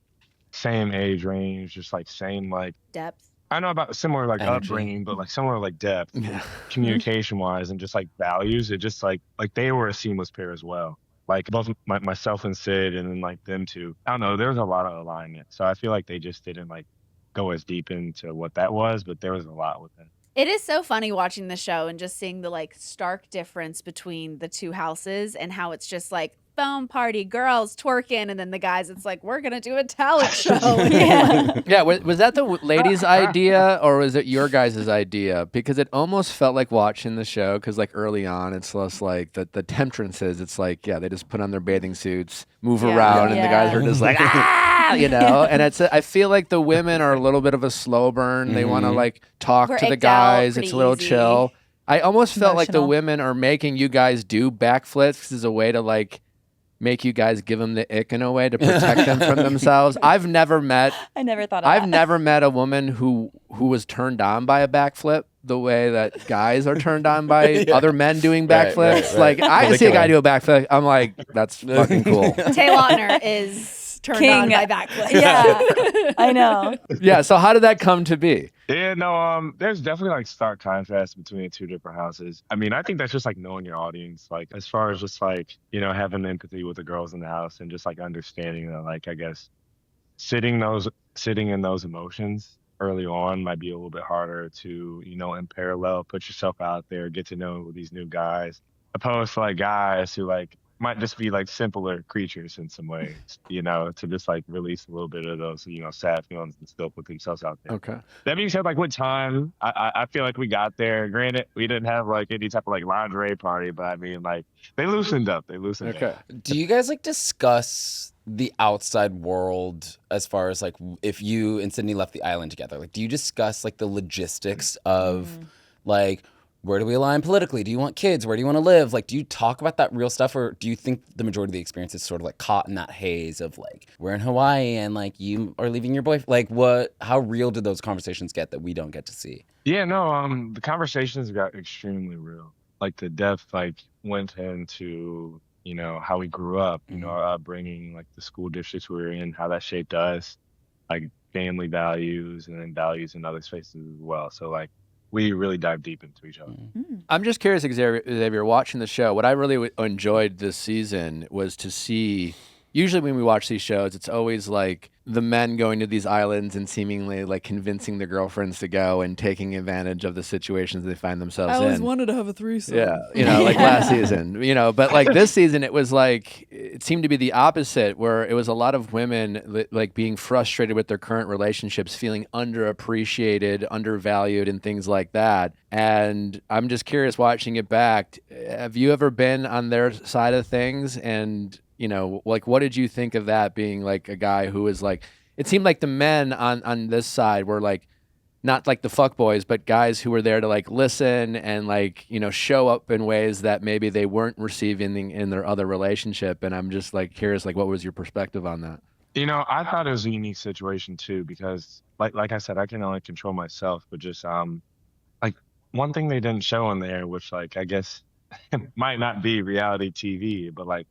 same age range, just like same like
depth.
I know about similar like
Energy.
upbringing, but like similar like depth,
Yeah.
communication wise, and just like values. It just like they were a seamless pair as well. Like both myself and Sid, and then like them two. I don't know. There was a lot of alignment, so I feel like they just didn't like go as deep into what that was, but there was a lot with it.
It is so funny watching the show and just seeing the like stark difference between the two houses and how it's just like foam party, girls twerking, and then the guys, it's like, we're gonna do a talent show. Yeah.
Yeah, was that the ladies' idea or was it your guys' idea? Because it almost felt like watching the show, because like early on, it's less like the temptrances. It's like, yeah, they just put on their bathing suits, move
Yeah.
around, and the guys
Yeah.
are just like, ah, you know. And I feel like the women are a little bit of a slow burn. They want to
Mhm.
like talk
We're
to the
icked out
guys.
pretty
It's a little
easy.
chill. I almost felt like the
Emotional.
women are making you guys do backflips as a way to like make you guys give them the ick in a way to protect them from themselves. I've never met
I never thought of
I've
that.
never met a woman who was turned on by a backflip the way that guys are turned on by
Yeah.
other men doing
Right,
backflips.
right, right.
Like I see a guy
Ridiculous.
do a backflip, I'm like, that's fucking cool.
Tay Lautner is turned on
King.
by backflips.
Yeah, I know.
Yeah. So how did that come to be?
Yeah, no, there's definitely like stark contrast between the two different houses. I mean, I think that's just like knowing your audience, like as far as just like, having empathy with the girls in the house and just like understanding that, like, I guess sitting in those emotions early on might be a little bit harder to, in parallel, put yourself out there, get to know these new guys, opposed to like guys who like might just be like simpler creatures in some ways, to just like release a little bit of those, sad feelings and still put themselves out there.
Okay.
That being said, like with time, I feel like we got there. Granted, we didn't have like any type of like lingerie party, but I mean, like they loosened up.
Okay.
Up.
Do you guys like discuss the outside world as far as like if you and Sydney left the island together? Like, do you discuss like the logistics of like where do we align politically? Do you want kids? Where do you want to live? Like, do you talk about that real stuff, or do you think the majority of the experience is sort of like caught in that haze of like we're in Hawaii and like you are leaving your boyfriend? Like, what? How real did those conversations get that we don't get to see?
Yeah, no, the conversations got extremely real. Like the depth, like went into, how we grew up, our upbringing, like the school districts we were in, how that shaped us, like family values and then values in other spaces as well. So like we really dive deep into each other.
I'm just curious, Xzavier, watching the show, what I really enjoyed this season was to see, usually when we watch these shows, it's always like the men going to these islands and seemingly like convincing their girlfriends to go and taking advantage of the situations they find themselves in.
I always wanted to have a threesome.
Yeah, like last season, but like this season, it was like, it seemed to be the opposite, where it was a lot of women like being frustrated with their current relationships, feeling underappreciated, undervalued, and things like that. And I'm just curious, watching it back, have you ever been on their side of things? And like, what did you think of that, being like a guy who was like, it seemed like the men on this side were like, not like the fuck boys, but guys who were there to like listen and like, show up in ways that maybe they weren't receiving in their other relationship. And I'm just like curious, like, what was your perspective on that?
I thought it was a unique situation too, because like I said, I can only control myself, but just like one thing they didn't show in there, which like I guess might not be reality TV, but like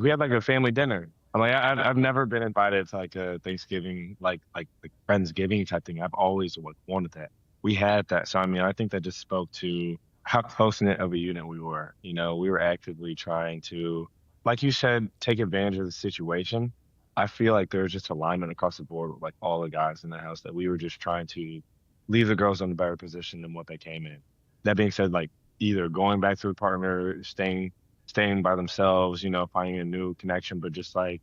we had like a family dinner. I'm like, I've never been invited to like a Thanksgiving, like the Friendsgiving type thing. I've always wanted that. We had that. So, I mean, I think that just spoke to how close-knit of a unit we were. We were actively trying to, like you said, take advantage of the situation. I feel like there was just alignment across the board with like all the guys in the house, that we were just trying to leave the girls in a better position than what they came in. That being said, like either going back to the partner, staying by themselves, finding a new connection, but just like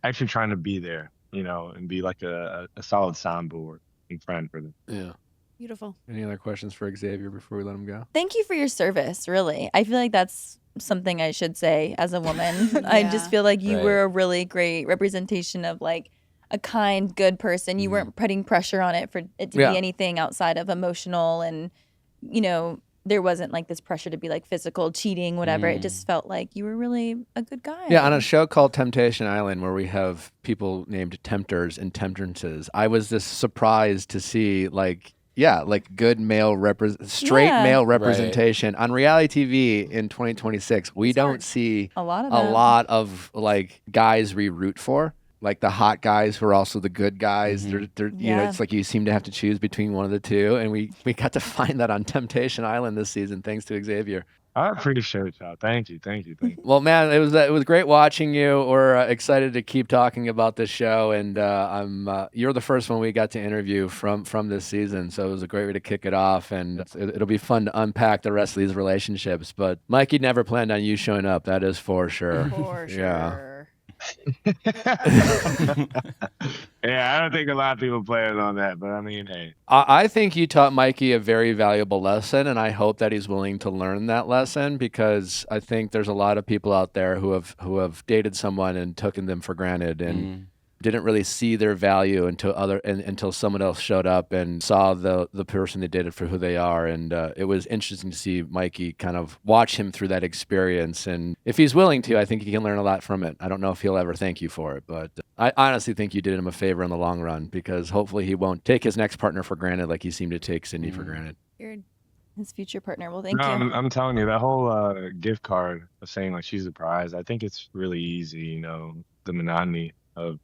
actually trying to be there, and be like a solid soundboard and friend for them.
Yeah.
Beautiful.
Any other questions for Xzavier before we let him go?
Thank you for your service, really. I feel like that's something I should say as a woman. I just feel like you were a really great representation of like a kind, good person. You weren't putting pressure on it for it to be anything outside of emotional, and there wasn't like this pressure to be like physical, cheating, whatever. It just felt like you were really a good guy.
Yeah, on a show called Temptation Island, where we have people named tempters and temptresses, I was just surprised to see like good male straight male representation on reality TV in 2026. We don't see
a lot
of like guys we root for. Like the hot guys who are also the good guys. They're it's like you seem to have to choose between one of the two. And we got to find that on Temptation Island this season, thanks to Xzavier.
I appreciate y'all. Thank you.
Well, man, it was great watching you. We're excited to keep talking about this show, and you're the first one we got to interview from this season, so it was a great way to kick it off, and it'll be fun to unpack the rest of these relationships. But Mikey never planned on you showing up, that is for sure.
For sure.
Yeah.
Yeah, I don't think a lot of people plan on that, but I mean, hey.
I think you taught Mikey a very valuable lesson, and I hope that he's willing to learn that lesson, because I think there's a lot of people out there who have dated someone and taken them for granted and didn't really see their value until someone else showed up and saw the person they dated for who they are. And it was interesting to see Mikey kind of watch him through that experience. And if he's willing to, I think he can learn a lot from it. I don't know if he'll ever thank you for it, but I honestly think you did him a favor in the long run, because hopefully he won't take his next partner for granted like he seemed to take Sydney for granted.
His future partner. Well, thank you.
I'm telling you, that whole gift card of saying like she's a prize, I think it's really easy, the monotony of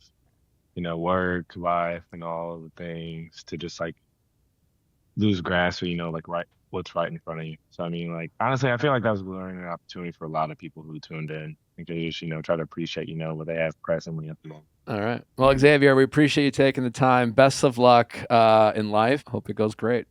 work, life, and all of the things, to just like lose grasp of, like what's right in front of you. So I mean, like honestly, I feel like that was a learning opportunity for a lot of people who tuned in. I think they just try to appreciate what they have presently at the moment.
All right. Well, Xzavier, we appreciate you taking the time. Best of luck in life. Hope it goes great.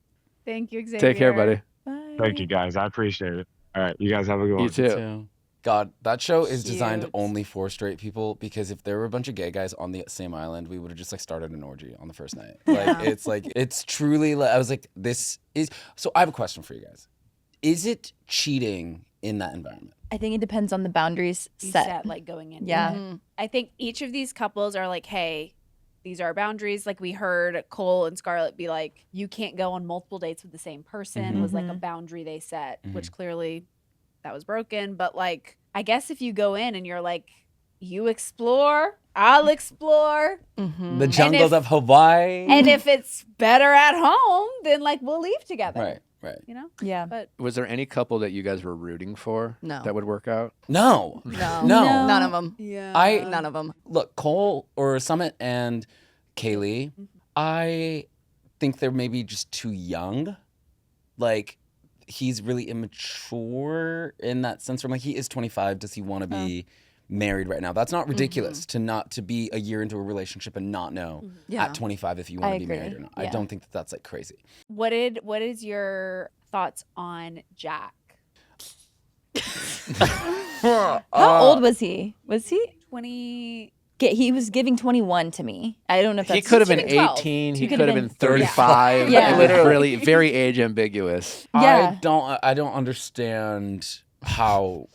Thank you, Xzavier.
Take care, buddy.
Bye.
Thank you guys. I appreciate it. All right, you guys have a good one.
You too.
God, that show is designed
Cute.
only for straight people, because if there were a bunch of gay guys on the same island, we would have just like started an orgy on the first night. It's truly like, I was like, this is. So I have a question for you guys. Is it cheating in that environment?
I think it depends on the boundaries
You
set.
set like going in.
Yeah.
Mm-hmm.
I think each of these couples are like, hey, these are our boundaries. Like we heard Cole and Scarlett be like, you can't go on multiple dates with the same person was like a boundary they set, which clearly that was broken. But like, I guess if you go in and you're like, you explore, I'll explore.
The jungles
if-
of Hawaii.
And if it's better at home, then like we'll leave together.
Right.
Yeah.
But
Was there any couple that you guys were rooting for
No.
that would work out?
No.
No.
No.
None of them.
yeah.
None of them.
Look, Cole or Summit and Kaylee, I think they're maybe just too young. Like, he's really immature in that sense. From like, he is 25. Does he want to be married right now? That's not ridiculous to be a year into a relationship and not know
Yeah.
at 25 if you want
I
to be married
agree.
or not. I
Yeah.
don't think that that's like crazy.
What is your thoughts on Jack?
How old was he? Was he?
20.
He was giving 21 to me. I don't know if that's.
He could have been
He's 12.
18. He
He
could
could
have
have
been
been
35.
Yeah.
It was really very age ambiguous.
Yeah.
I don't understand how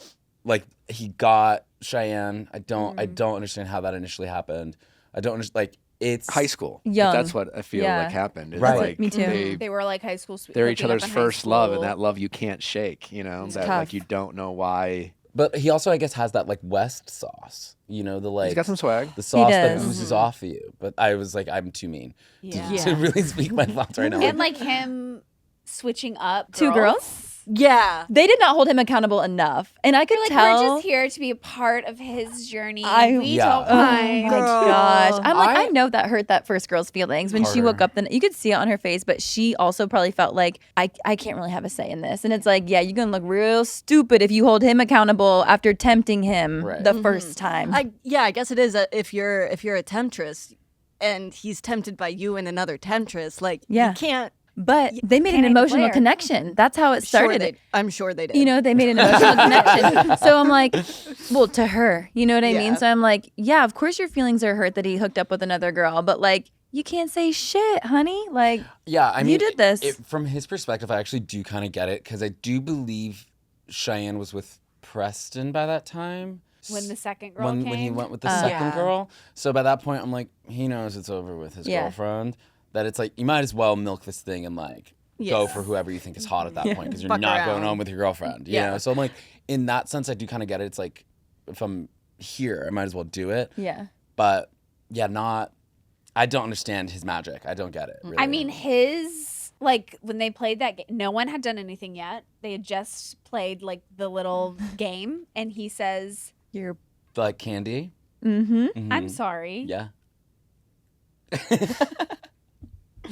like he got Cheyenne. I don't understand how that initially happened. I don't understand, like, it's
High school.
Young.
That's what I feel
Yeah.
like happened. It's
Right.
Like
Me too.
They were like high school.
They're each
hooking up
other's
in high
first love, and
school.
that love you can't shake. That
tough.
like you don't know why.
But he also, I guess, has that like West sauce. The like
He's got some swag.
the sauce that
does.
oozes off of you. But I was like, I'm too mean
Yeah.
to really speak my thoughts right now.
And like him switching up.
Two girls?
Yeah.
They did not hold him accountable enough, and I could
Like
tell.
we're just here to be a part of his journey. We
Yeah.
don't
Oh
mind.
my
Girl.
gosh! I'm like, I
I-
know that hurt that first girl's feelings when she woke
Harder.
up. Then you could see it on her face, but she also probably felt like I can't really have a say in this. And it's like, yeah, you're gonna look real stupid if you hold him accountable after tempting him
Right.
the first time.
I guess it is if you're a temptress and he's tempted by you and another temptress, like
Yeah.
you can't.
but they made an
can't
emotional
declare.
connection. That's how it started.
I'm sure they did.
They made an emotional connection. So I'm like, well, to her, you know what I mean?
Yeah.
So I'm like, yeah, of course your feelings are hurt that he hooked up with another girl, but like, you can't say shit, honey. Like,
Yeah, I mean,
you did this.
From his perspective, I actually do kind of get it, because I do believe Cheyenne was with Preston by that time.
When the second girl
when
came.
he went with the second
Yeah.
girl. So by that point, I'm like, he knows it's over with his
Yeah.
girlfriend. That it's like, you might as well milk this thing and like go for whoever you think is hot at that point, because you're
Fuck
not going
around.
home with your girlfriend. You know? So I'm like, in that sense, I do kind of get it. It's like, if I'm here, I might as well do it.
yeah.
But yeah, I don't understand his magic. I don't get it. Really.
I mean, his like when they played that game, no one had done anything yet. They had just played like the little game, and he says,
You're,
like Candy.
mm-hmm.
"I'm sorry."
Yeah.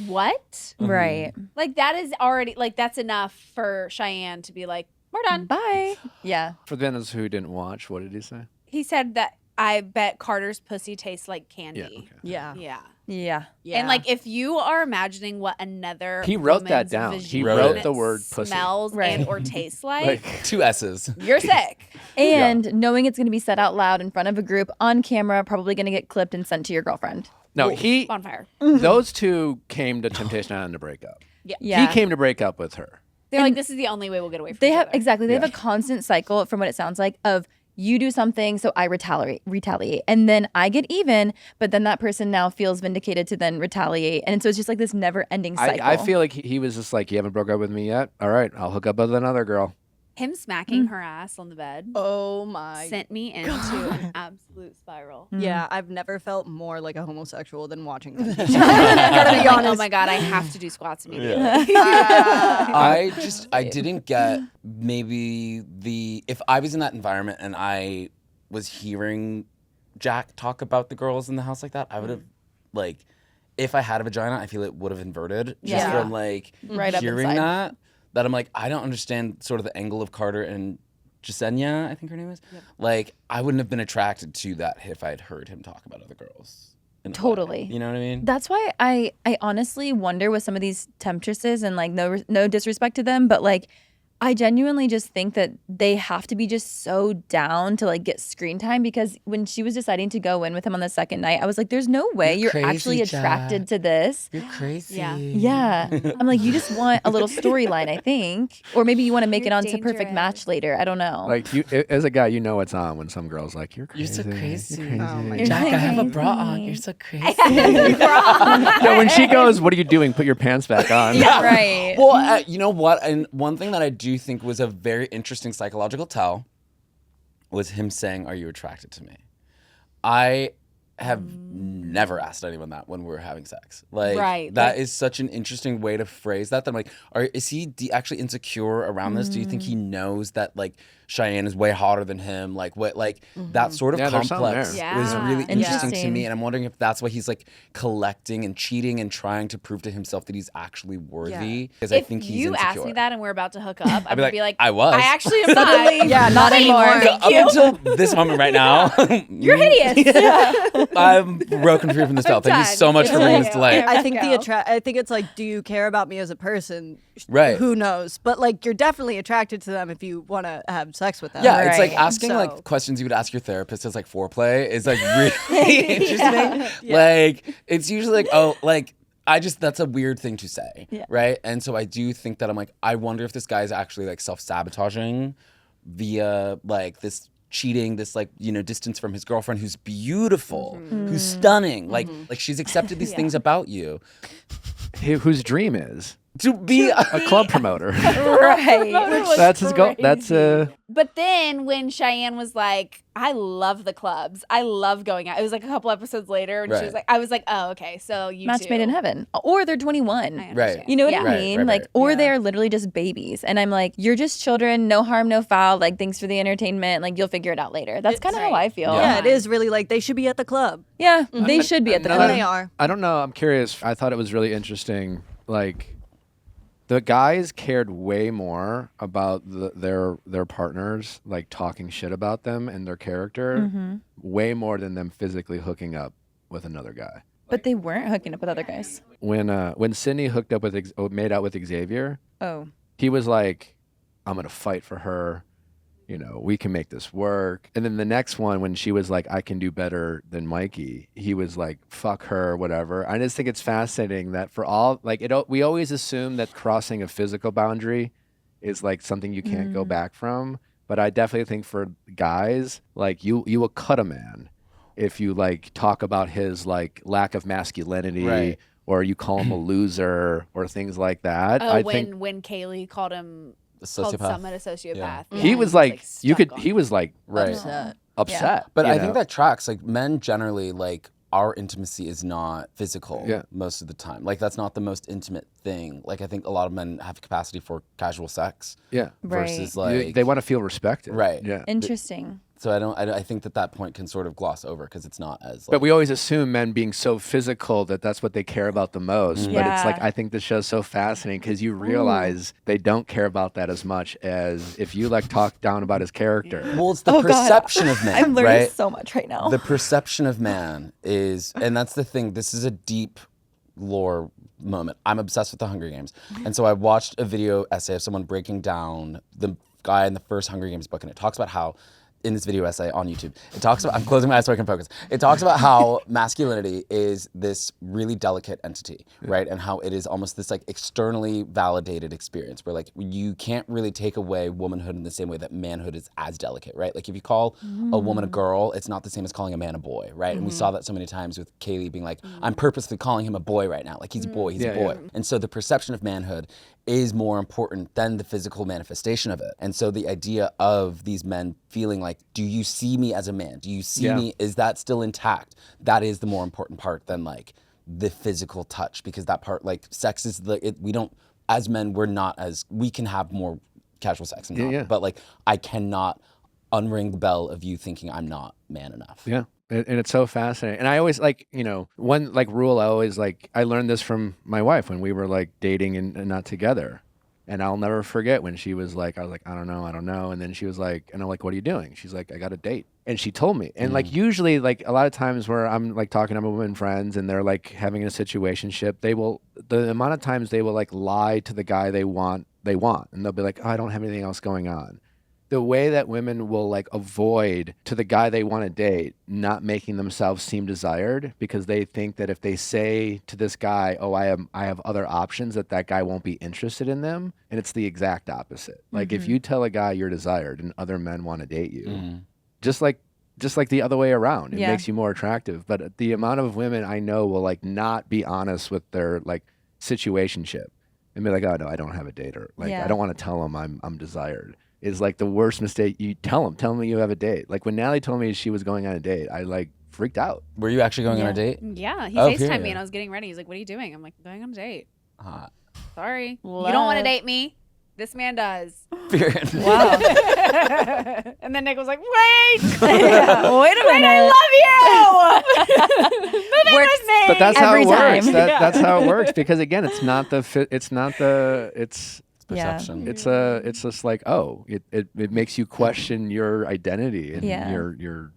What?
Right.
Like that is already like that's enough for Cheyenne to be like, "We're done."
Bye. Yeah.
For those who didn't watch, what did he say?
He said that I bet Carter's pussy tastes like candy.
Yeah. Okay.
Yeah.
Yeah.
Yeah.
Yeah.
And like if you are imagining what another
He wrote that
woman's
down. He
vagina
wrote
the word pussy.
smells
Right.
and or tastes like,
Like
2 S's.
you're sick.
And knowing it's going to be said out loud in front of a group on camera, probably going to get clipped and sent to your girlfriend.
no, he.
Bonfire.
Those two came to Temptation Island to break up.
Yeah.
He came to break up with her.
They're like, this is the only way we'll get away from
They
each
have
other.
exactly. They
Yeah.
have a constant cycle, from what it sounds like, of you do something, so I retaliate, and then I get even, but then that person now feels vindicated to then retaliate, and so it's just like this never-ending cycle.
I feel like he was just like, you haven't broke up with me yet? All right, I'll hook up with another girl.
Him smacking her ass on the bed
oh my.
sent me into an absolute spiral.
Yeah, I've never felt more like a homosexual than watching them.
Gotta be honest. Oh my god, I have to do squats immediately.
I didn't get maybe if I was in that environment and I was hearing Jack talk about the girls in the house like that, I would have like, if I had a vagina, I feel it would have inverted just
Yeah.
from like
Right up
hearing
inside.
that. that I'm like, I don't understand sort of the angle of Carter and Jasenia, I think her name is.
Yep.
Like, I wouldn't have been attracted to that if I had heard him talk about other girls. in a way.
Totally.
You know what I mean?
That's why I honestly wonder with some of these temptresses, and like no disrespect to them, but like I genuinely just think that they have to be just so down to like get screen time, because when she was deciding to go in with him on the second night, I was like, there's no way you're
crazy,
actually attracted to this.
You're crazy.
Yeah.
Yeah. I'm like, you just want a little storyline, I think. Or maybe you want to make
You're
it onto Perfect
dangerous.
Match later. I don't know.
Like you, as a guy, you know it's on when some girl's like, "You're
You're
crazy.
so crazy.
You're
Oh my
crazy."
Jack, I have a
crazy.
bra on. You're so crazy.
No, when she goes, "What are you doing? Put your pants back on."
Yeah, right.
Well, you know what? And one thing that I do think was a very interesting psychological tell was him saying, "Are you attracted to me?" I have never asked anyone that when we're having sex. Like,
Right,
that
like-
is such an interesting way to phrase that. That I'm like, is he actually insecure around this? Do you think he knows that like Cheyenne is way hotter than him? Like what? Like that sort of
Yeah, there's something
complex
there.
is
Yeah.
really interesting to
Interesting.
me, and I'm wondering if that's why he's like collecting and cheating and trying to prove to himself that he's actually worthy. Because I
If
think he's
you
insecure.
ask me that and we're about to hook up, I'm
be
gonna
like,
be like,
I was.
I actually am not.
Yeah, not anymore.
Thank
Up
you.
until this moment right now,
You're hideous.
I'm broken free from the spell.
I'm
Thank you
done.
so much for bringing this
Yeah.
to light.
I think
Go.
I think it's like, do you care about me as a person?
Right.
Who knows? But like, you're definitely attracted to them if you want to have sex with them.
Yeah, it's like
Right.
asking
So-
like questions you would ask your therapist as like foreplay is like really interesting. Like it's usually like, oh, like that's a weird thing to say,
Yeah.
right? And so I do think that I'm like, I wonder if this guy is actually like self-sabotaging via like this cheating, this like, you know, distance from his girlfriend who's beautiful, who's stunning. Like she's accepted these things about you.
Whose dream is
To be
a club promoter.
Right.
That's his goal. That's
But then when Cheyenne was like, I love the clubs. I love going out. It was like a couple episodes later and she was
Right.
like, I was like, oh, okay. So you
Match
too.
made in heaven. Or they're 21.
I
Right.
understand.
You know what
Yeah.
I
Right,
mean?
right,
Like,
right.
or
Yeah.
they're literally just babies. And I'm like, you're just children, no harm, no foul. Like, thanks for the entertainment. Like, you'll figure it out later. That's kind of how I feel.
Yeah.
Yeah, it is really like they should be at the club.
Yeah, they should be at the
Another-
club.
They are.
I don't know. I'm curious. I thought it was really interesting. Like, the guys cared way more about their partners, like talking shit about them and their character, way more than them physically hooking up with another guy.
But they weren't hooking up with other guys.
When Sydney hooked up with made out with Xzavier,
Oh.
he was like, "I'm gonna fight for her. You know, we can make this work." And then the next one, when she was like, "I can do better than Mikey," he was like, "Fuck her," whatever. I just think it's fascinating that for all like we always assume that crossing a physical boundary is like something you can't go back from. But I definitely think for guys, like you will cut a man if you like talk about his like lack of masculinity.
Right.
Or you call him a loser or things like that.
Oh,
I
when
think
when Kaylee called him
A
called
sociopath.
Summit a sociopath.
Yeah.
he
Yeah,
was like you
stuck
could
on
he
it.
was like
Right.
upset.
But
you
I
know?
think that tracks. Like men generally, like our intimacy is not physical
Yeah.
most of the time. Like that's not the most intimate thing. Like I think a lot of men have capacity for casual sex
yeah.
versus
Right.
like
They want to feel respected.
Right.
Yeah.
Interesting.
So I think that point can sort of gloss over because it's not as. Like,
But we always assume men being so physical that's what they care about the most. But it's like
Yeah.
I think this show's so fascinating because you realize they don't care about that as much as if you like talk down about his character.
well, it's the
Oh, God.
perception of man,
I'm learning
right?
so much right now.
The perception of man is, and that's the thing. This is a deep lore moment. I'm obsessed with the Hunger Games, and so I watched a video essay of someone breaking down the guy in the first Hunger Games book, and it talks about how. In this video essay on YouTube, it talks about. I'm closing my eyes so I can focus. It talks about how masculinity is this really delicate entity, right? And how it is almost this like externally validated experience, where like you can't really take away womanhood in the same way that manhood is as delicate, right? Like if you call a woman a girl, it's not the same as calling a man a boy, right? And we saw that so many times with Kaylee being like, I'm purposely calling him a boy right now, like he's a boy, he's
Yeah,
a boy.
yeah.
And so the perception of manhood is more important than the physical manifestation of it. And so the idea of these men feeling like, do you see me as a man? Do you see
Yeah.
me? Is that still intact? That is the more important part than like the physical touch, because that part, like sex is we don't, as men, we can have more casual sex and not,
yeah.
but like I cannot unring the bell of you thinking I'm not man enough.
Yeah. And it's so fascinating. And I always like, you know, one like rule I always like, I learned this from my wife when we were like dating and not together. And I'll never forget when she was like, I was like, I don't know. And then she was like, and I'm like, what are you doing? She's like, I got a date. And she told me. And like usually like a lot of times where I'm like talking to my women friends and they're like having a situationship, the amount of times they will like lie to the guy they want. And they'll be like, oh, I don't have anything else going on. The way that women will like avoid to the guy they want to date, not making themselves seem desired, because they think that if they say to this guy, oh, I have other options, that guy won't be interested in them. And it's the exact opposite. Like if you tell a guy you're desired and other men want to date you, just like the other way around, it makes you more attractive. But the amount of women I know will like not be honest with their like situationship and be like, oh no, I don't have a date, or like I don't want to tell them I'm desired. Is like the worst mistake. You tell them you have a date. Like when Natalie told me she was going on a date, I like freaked out.
Were you actually going on a date?
Yeah, he
Oh,
FaceTimed
period.
me and I was getting ready. He's like, what are you doing? I'm like, I'm going on a date.
Hot.
Sorry.
Love.
You don't want to date me. This man does.
Period.
Wow.
And then Nick was like, wait.
Wait a minute.
I love you. Moving with me.
But that's how
Every
it works.
time.
That's how it works, because again, it's
Perception.
it's just like, oh, it makes you question your identity and your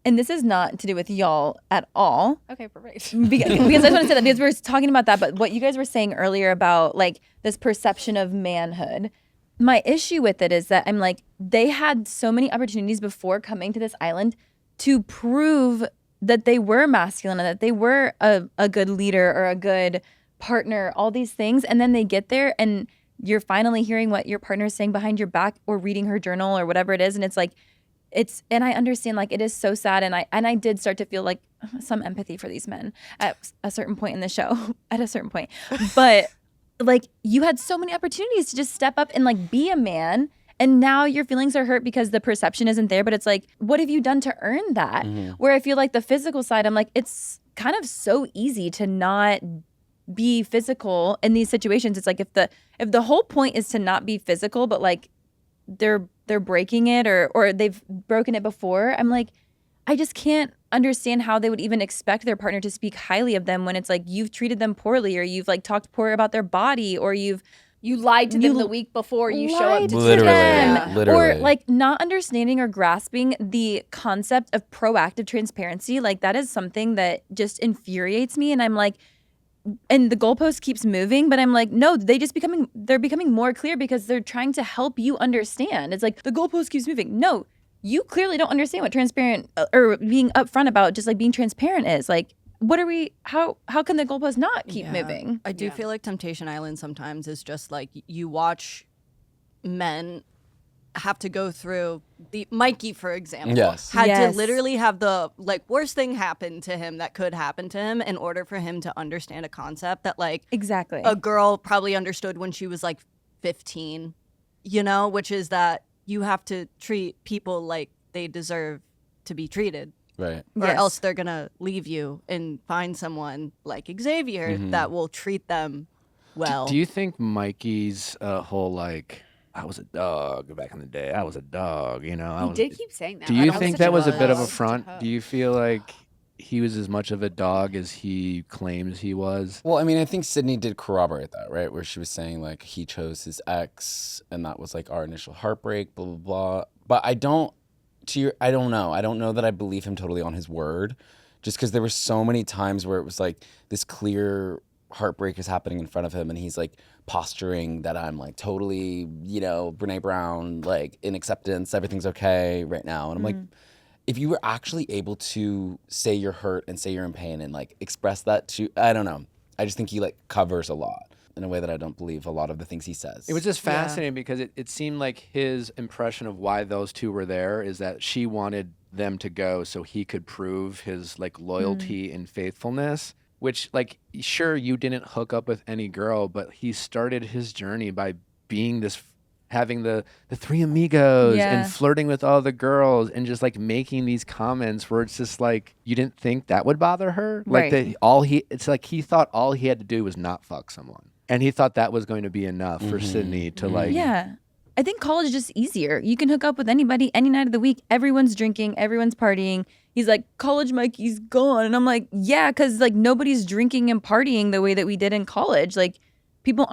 And this is not to do with y'all at all.
Okay, perfect.
Because I just want to say that because we're talking about that, but what you guys were saying earlier about like this perception of manhood, my issue with it is that I'm like, they had so many opportunities before coming to this island to prove that they were masculine and that they were a good leader or a good partner, all these things. And then they get there and you're finally hearing what your partner's saying behind your back or reading her journal or whatever it is. And it's like, and I understand like it is so sad. And I did start to feel like some empathy for these men at a certain point in the show, at a certain point. But like you had so many opportunities to just step up and like be a man. And now your feelings are hurt because the perception isn't there. But it's like, what have you done to earn that? Where I feel like the physical side, I'm like, it's kind of so easy to not be physical in these situations. It's like if the whole point is to not be physical, but like they're breaking it or they've broken it before, I'm like, I just can't understand how they would even expect their partner to speak highly of them when it's like you've treated them poorly or you've like talked poor about their body or you
lied to them the week before you show up to
Literally.
them.
Literally.
Or like not understanding or grasping the concept of proactive transparency. Like that is something that just infuriates me. And I'm like, and the goalpost keeps moving, but I'm like, no, they're becoming more clear because they're trying to help you understand. It's like the goalpost keeps moving. No, you clearly don't understand what transparent or being upfront about just like being transparent is. Like, how can the goalpost not keep moving?
I do feel like Temptation Island sometimes is just like you watch men have to go through Mikey, for example, had to literally have the like worst thing happen to him that could happen to him in order for him to understand a concept that like
exactly
a girl probably understood when she was like 15, which is that you have to treat people like they deserve to be treated.
Right.
Or else they're going to leave you and find someone like Xzavier that will treat them well.
Do you think Mikey's whole like, I was a dog back in the day. I was a dog,
He did keep saying that.
Do you
Like,
think
such
that was a bit of a
dog.
front? Do you feel like he was as much of a dog as he claims he was?
Well, I mean, I think Sydney did corroborate that, right? Where she was saying like he chose his ex and that was like our initial heartbreak, blah, blah, blah. But I don't know. I don't know that I believe him totally on his word, just because there were so many times where it was like this clear heartbreak is happening in front of him and he's like posturing that I'm like totally, Brene Brown, like in acceptance, everything's okay right now. And I'm like, if you were actually able to say you're hurt and say you're in pain and like express that to, I don't know. I just think he like covers a lot in a way that I don't believe a lot of the things he says.
It was just fascinating because it seemed like his impression of why those two were there is that she wanted them to go so he could prove his like loyalty and faithfulness, which like, sure, you didn't hook up with any girl, but he started his journey by being this, having the three amigos and flirting with all the girls and just like making these comments where it's just like, you didn't think that would bother her? Like it's like he thought all he had to do was not fuck someone. And he thought that was going to be enough for Sydney to like...
Yeah. I think college is just easier. You can hook up with anybody any night of the week. Everyone's drinking. Everyone's partying. He's like, college Mikey's gone. And I'm like, yeah, because like nobody's drinking and partying the way that we did in college. Like people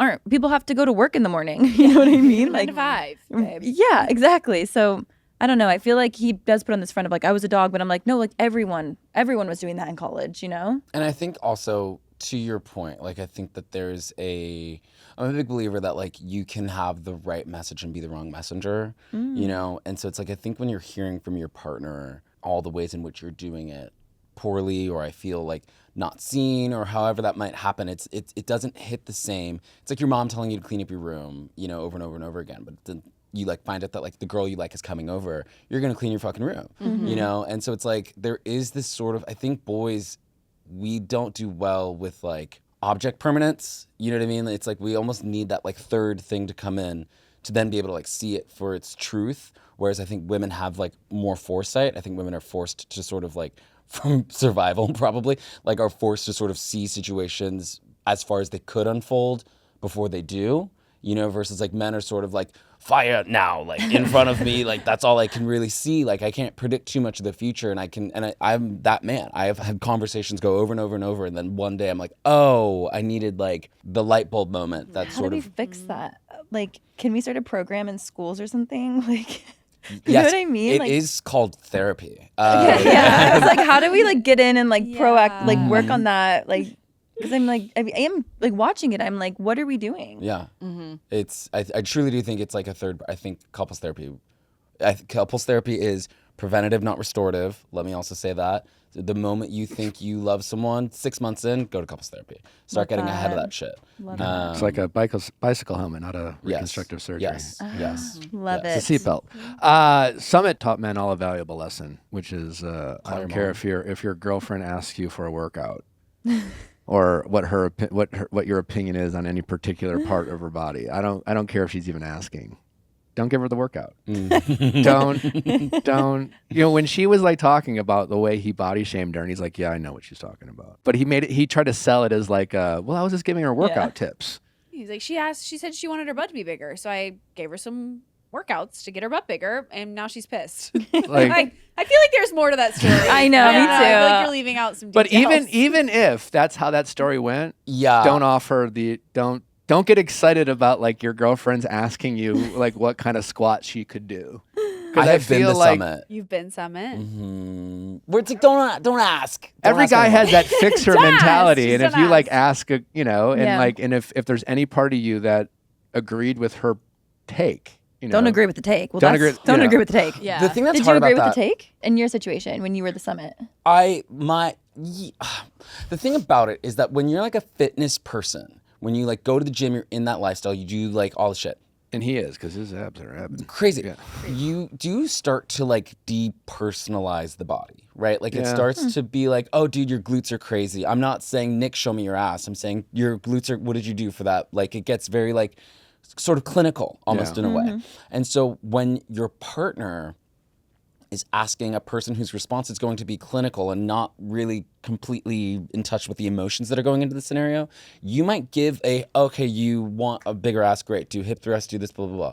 have to go to work in the morning. You know what I mean?
9 to 5, babe.
Yeah, exactly. So I don't know. I feel like he does put on this front of like, I was a dog, but I'm like, no, like everyone was doing that in college, you know?
And I think also, to your point, like I think that I'm a big believer that like you can have the right message and be the wrong messenger, you know? And so it's like, I think when you're hearing from your partner all the ways in which you're doing it poorly, or I feel like not seen, or however that might happen, it doesn't hit the same. It's like your mom telling you to clean up your room, you know, over and over and over again, but then you like find out that like the girl you like is coming over, you're gonna clean your fucking room, you know? And so it's like, there is this sort of, I think boys, we don't do well with like object permanence, you know what I mean? It's like we almost need that like third thing to come in to then be able to like see it for its truth. Whereas I think women have like more foresight. I think women are forced to sort of like, from survival probably, like are forced to sort of see situations as far as they could unfold before they do, you know, versus like men are sort of like, fire now, like in front of me, like that's all I can really see. Like I can't predict too much of the future, and I'm that man. I have had conversations go over and over and over, and then one day I'm like, oh, I needed like the light bulb moment. That's
How do we fix that? Like, can we start a program in schools or something? Like, you know what I mean?
It
like,
is called therapy.
yeah. It's like, how do we like get in and like proact, like work on that, like. Because I'm like, I am like watching it. I'm like, what are we doing?
Yeah, I truly do think it's like I think couples therapy is preventative, not restorative. Let me also say that. The moment you think you love someone, 6 months in, go to couples therapy. Start getting ahead of that shit.
It's like a bicycle helmet, not a reconstructive surgery.
Yes.
Love
It's
it.
a seatbelt. Summit taught men all a valuable lesson, which is I don't care if your girlfriend asks you for a workout. Or what your opinion is on any particular part of her body. I don't care if she's even asking. Don't give her the workout. Don't. You know, when she was like talking about the way he body shamed her, and he's like, yeah, I know what she's talking about. But he tried to sell it as like, well, I was just giving her workout tips.
He's like, she said she wanted her butt to be bigger, so I gave her some workouts to get her butt bigger, and now she's pissed. Like, I feel like there's more to that story.
I know, me too.
I feel like you're leaving out some details.
But even if that's how that story went,
Yeah.
don't get excited about like your girlfriend's asking you like what kind of squat she could do.
I have been to
like
Summit.
You've been Summit.
Where it's like, don't ask. Don't
Every
ask
guy
anyone.
has that fixer
Don't
mentality,
ask.
and if
Don't
you like
ask.
ask, and if there's any part of you that agreed with her take,
Don't agree with the take. Well,
Don't
don't
agree-
agree with the take.
Yeah.
The thing that's
Did you
hard
agree
about
with
that,
the take in your situation when you were at the Summit?
the thing about it is that when you're like a fitness person, when you like go to the gym, you're in that lifestyle, you do like all the shit.
and he is because his abs are happening.
Crazy.
Yeah.
You do start to like depersonalize the body, right? Like it
Yeah.
starts to be like, oh, dude, your glutes are crazy. I'm not saying, Nick, show me your ass. I'm saying your glutes are, what did you do for that? Like it gets very like sort of clinical almost in a way. And so when your partner is asking a person whose response is going to be clinical and not really completely in touch with the emotions that are going into the scenario, you might give okay, you want a bigger ass, great, do hip thrust, do this, blah, blah, blah.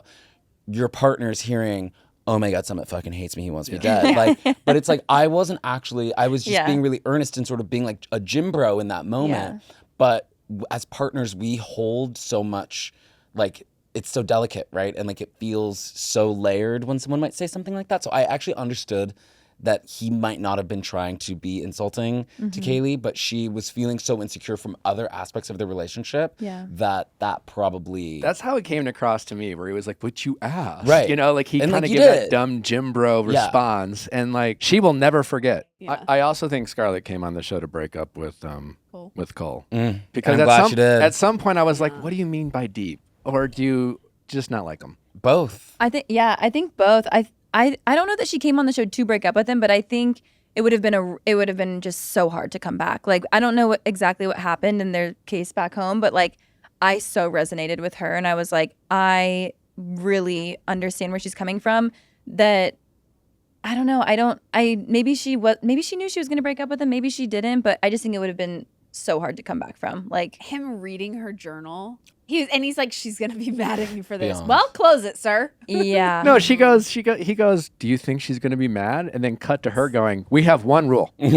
Your partner's hearing, oh my God, Summit fucking hates me, he wants me dead. Like, but it's like, I was just being really earnest and sort of being like a gym bro in that moment. But as partners, we hold so much, like, it's so delicate, right? And like it feels so layered when someone might say something like that. So I actually understood that he might not have been trying to be insulting to Kaylee, but she was feeling so insecure from other aspects of the relationship that probably...
That's how it came across to me, where he was like, "But you asked,"
Right.
You know, like he
And,
kind
like,
of
you
gave that
did.
dumb gym bro response, and like she will never forget.
Yeah.
I also think Scarlett came on the show to break up with Cole because
I'm glad she did.
at some point I was like, "What do you mean by deep?" Or do you just not like him?
Both.
I think both. I don't know that she came on the show to break up with him, but I think it would have been just so hard to come back. Like I don't know exactly what happened in their case back home, but like I so resonated with her, and I was like, I really understand where she's coming from. That maybe she knew she was going to break up with him, maybe she didn't, but I just think it would have been so hard to come back from. Like,
Him reading her journal. He's like, she's gonna be mad at me for this.
Beyond.
Well, close it, sir.
yeah.
No, he goes, do you think she's going to be mad? And then cut to her going, we have one rule.
Right.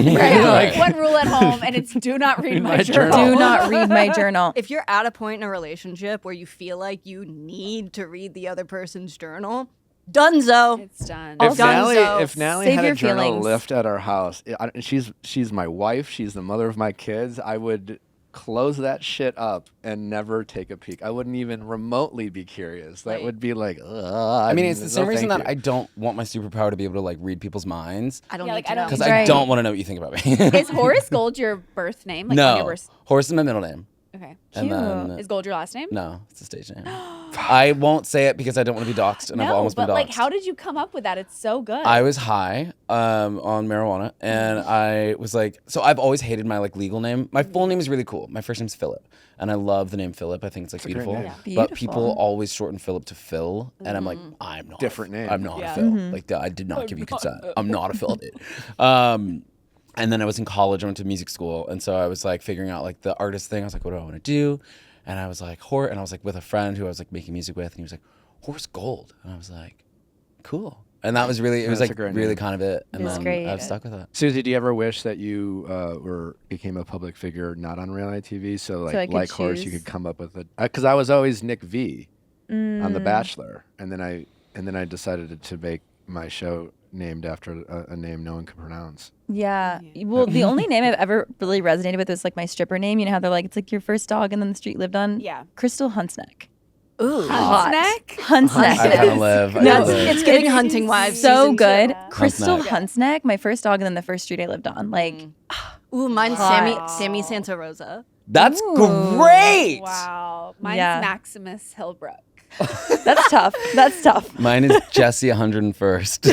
Like-
One rule at home, and it's do not read my
my
journal.
journal.
Do not read my journal.
If you're at a point in a relationship where you feel like you need to read the other person's journal, dunzo.
It's done.
If
Dunzo.
Natalie
Save
had a
your
journal
feelings.
lift at our house, she's my wife, she's the mother of my kids, I would close that shit up and never take a peek. I wouldn't even remotely be curious. That
Right.
would be like,
I mean, it's the same reason that I
I
don't want my superpower to be able to like read people's minds
I don't
Yeah,
need
like,
to
I don't
know.
because
Right.
I don't want to know what you think about me.
Is Horace Gold your birth name? Like on your
No,
birth-
Horace is my middle name,
Okay.
and then
Is Gold your last name?
no, it's a stage name. I won't say it because I don't want to be doxxed, and I've
No,
almost
but
been doxxed.
like, how did you come up with that? It's so good.
I was high on marijuana, and I was like, so I've always hated my like legal name. My full name is really cool. My first name's Philip, and I love the name Philip. I think it's like
a great
beautiful.
name.
Yeah.
But people always shorten Philip to Phil, and I'm like, I'm not
Different name.
I'm not
Yeah.
a Phil. Like I did not give you consent. I'm not a Philip. And then I was in college. I went to music school, and so I was like figuring out like the artist thing. I was like, what do I want to do? And I was like, and I was like with a friend who I was like making music with, and he was like, Horace Gold, and I was like, cool. And that was really, it was
That's a
like
great
really
name.
kind of it. And
It's
then
great.
I've stuck with it.
Susie, do you ever wish that you became a public figure not on reality TV? So
I could
Horace, you
choose.
could come up with it. Because I was always Nick V on The Bachelor, and then I decided to make my show named after a name no one could pronounce.
Yeah. Well, the only name I've ever really resonated with was like my stripper name. You know how they're like, it's like your first dog and then the street lived on?
Yeah.
Crystal Huntsneck.
Ooh.
Hot.
Huntsneck?
Huntsneck.
I kind of live. I
No,
live.
It's getting hunting wives.
So
season
good.
two.
Crystal
Huntsneck.
Huntsneck, my first dog, and then the first street I lived on. Like,
Ooh, mine's
Hot.
Sammy Santa Rosa.
That's
Ooh.
great.
Wow. Mine's
Yeah.
Maximus Hillbrook.
that's tough. That's tough.
Mine is Jesse 101st.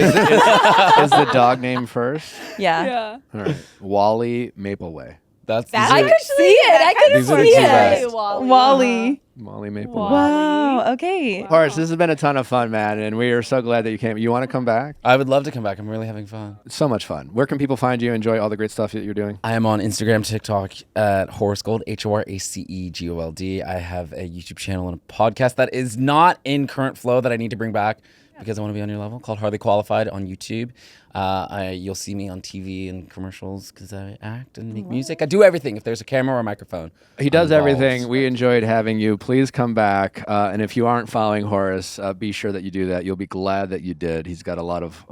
Is the dog name first?
Yeah.
All right. Wally Mapleway.
That's
That
I
these
could
are-
see it. I could
These are the
see
two
it.
best.
Wally.
Wally Mapleway.
Wow. Okay.
Horace, this has been a ton of fun, man, and we are so glad that you came. You want to come back?
I would love to come back. I'm really having fun.
It's so much fun. Where can people find you? Enjoy all the great stuff that you're doing.
I am on Instagram, TikTok at Horace Gold, HoraceGold. I have a YouTube channel and a podcast that is not in current flow that I need to bring back because I want to be on your level, called Hardly Qualified on YouTube. You'll see me on TV and commercials because I act and make music. I do everything. If there's a camera or a microphone,
He does
I'm involved.
everything. We enjoyed having you. Please come back. And if you aren't following Horace, be sure that you do that. You'll be glad that you did. He's got a lot of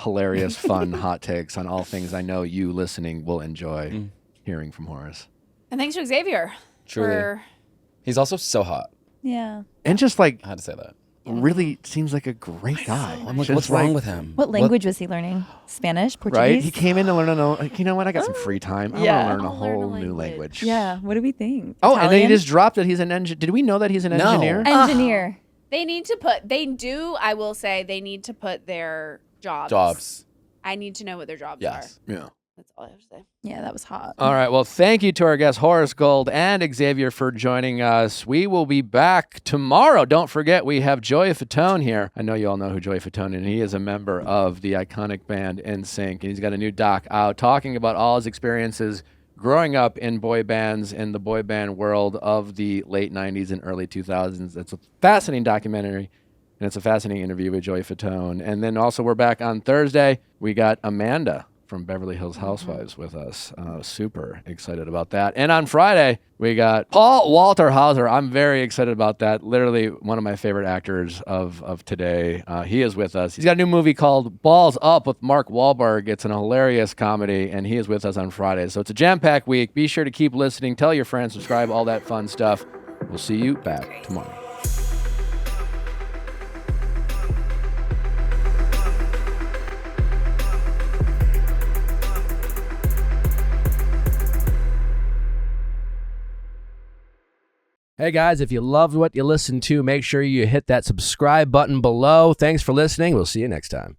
hilarious, fun hot takes on all things I know you listening will enjoy hearing from Horace.
And thanks to Xzavier.
Truly.
For
He's also so hot.
Yeah.
And just like
I had to say that.
really seems like a great guy.
I'm like,
Just
what's wrong with him?
What language was he learning? Spanish? Portuguese?
Right? He came in to learn like, you know what? I got some free time. I
Yeah.
want to learn a
I'll learn a
whole new
language.
language.
Yeah. What do we think?
Oh, and then he
Italian?
just dropped that he's an engineer. Did we know that he's an
No.
engineer?
Engineer.
they need to I will say, they need to put their jobs.
Jobs.
I need to know what their jobs
Yes.
Yeah.
are. That's all I have to say.
Yeah, that was hot.
All right. Well, thank you to our guests, Horace Gold and Xzavier, for joining us. We will be back tomorrow. Don't forget, we have Joey Fatone here. I know you all know who Joey Fatone is, and he is a member of the iconic band NSYNC. And he's got a new doc out talking about all his experiences growing up in boy bands in the boy band world of the late 90s and early 2000s. It's a fascinating documentary. And it's a fascinating interview with Joey Fatone. And then also we're back on Thursday. We got Amanda from Beverly Hills Housewives with us. Super excited about that. And on Friday, we got Paul Walter Hauser. I'm very excited about that. Literally one of my favorite actors of today. He is with us. He's got a new movie called Balls Up with Mark Wahlberg. It's an hilarious comedy, and he is with us on Friday. So it's a jam-packed week. Be sure to keep listening. Tell your friends, subscribe, all that fun stuff. We'll see you back tomorrow. Hey guys, if you loved what you listened to, make sure you hit that subscribe button below. Thanks for listening. We'll see you next time.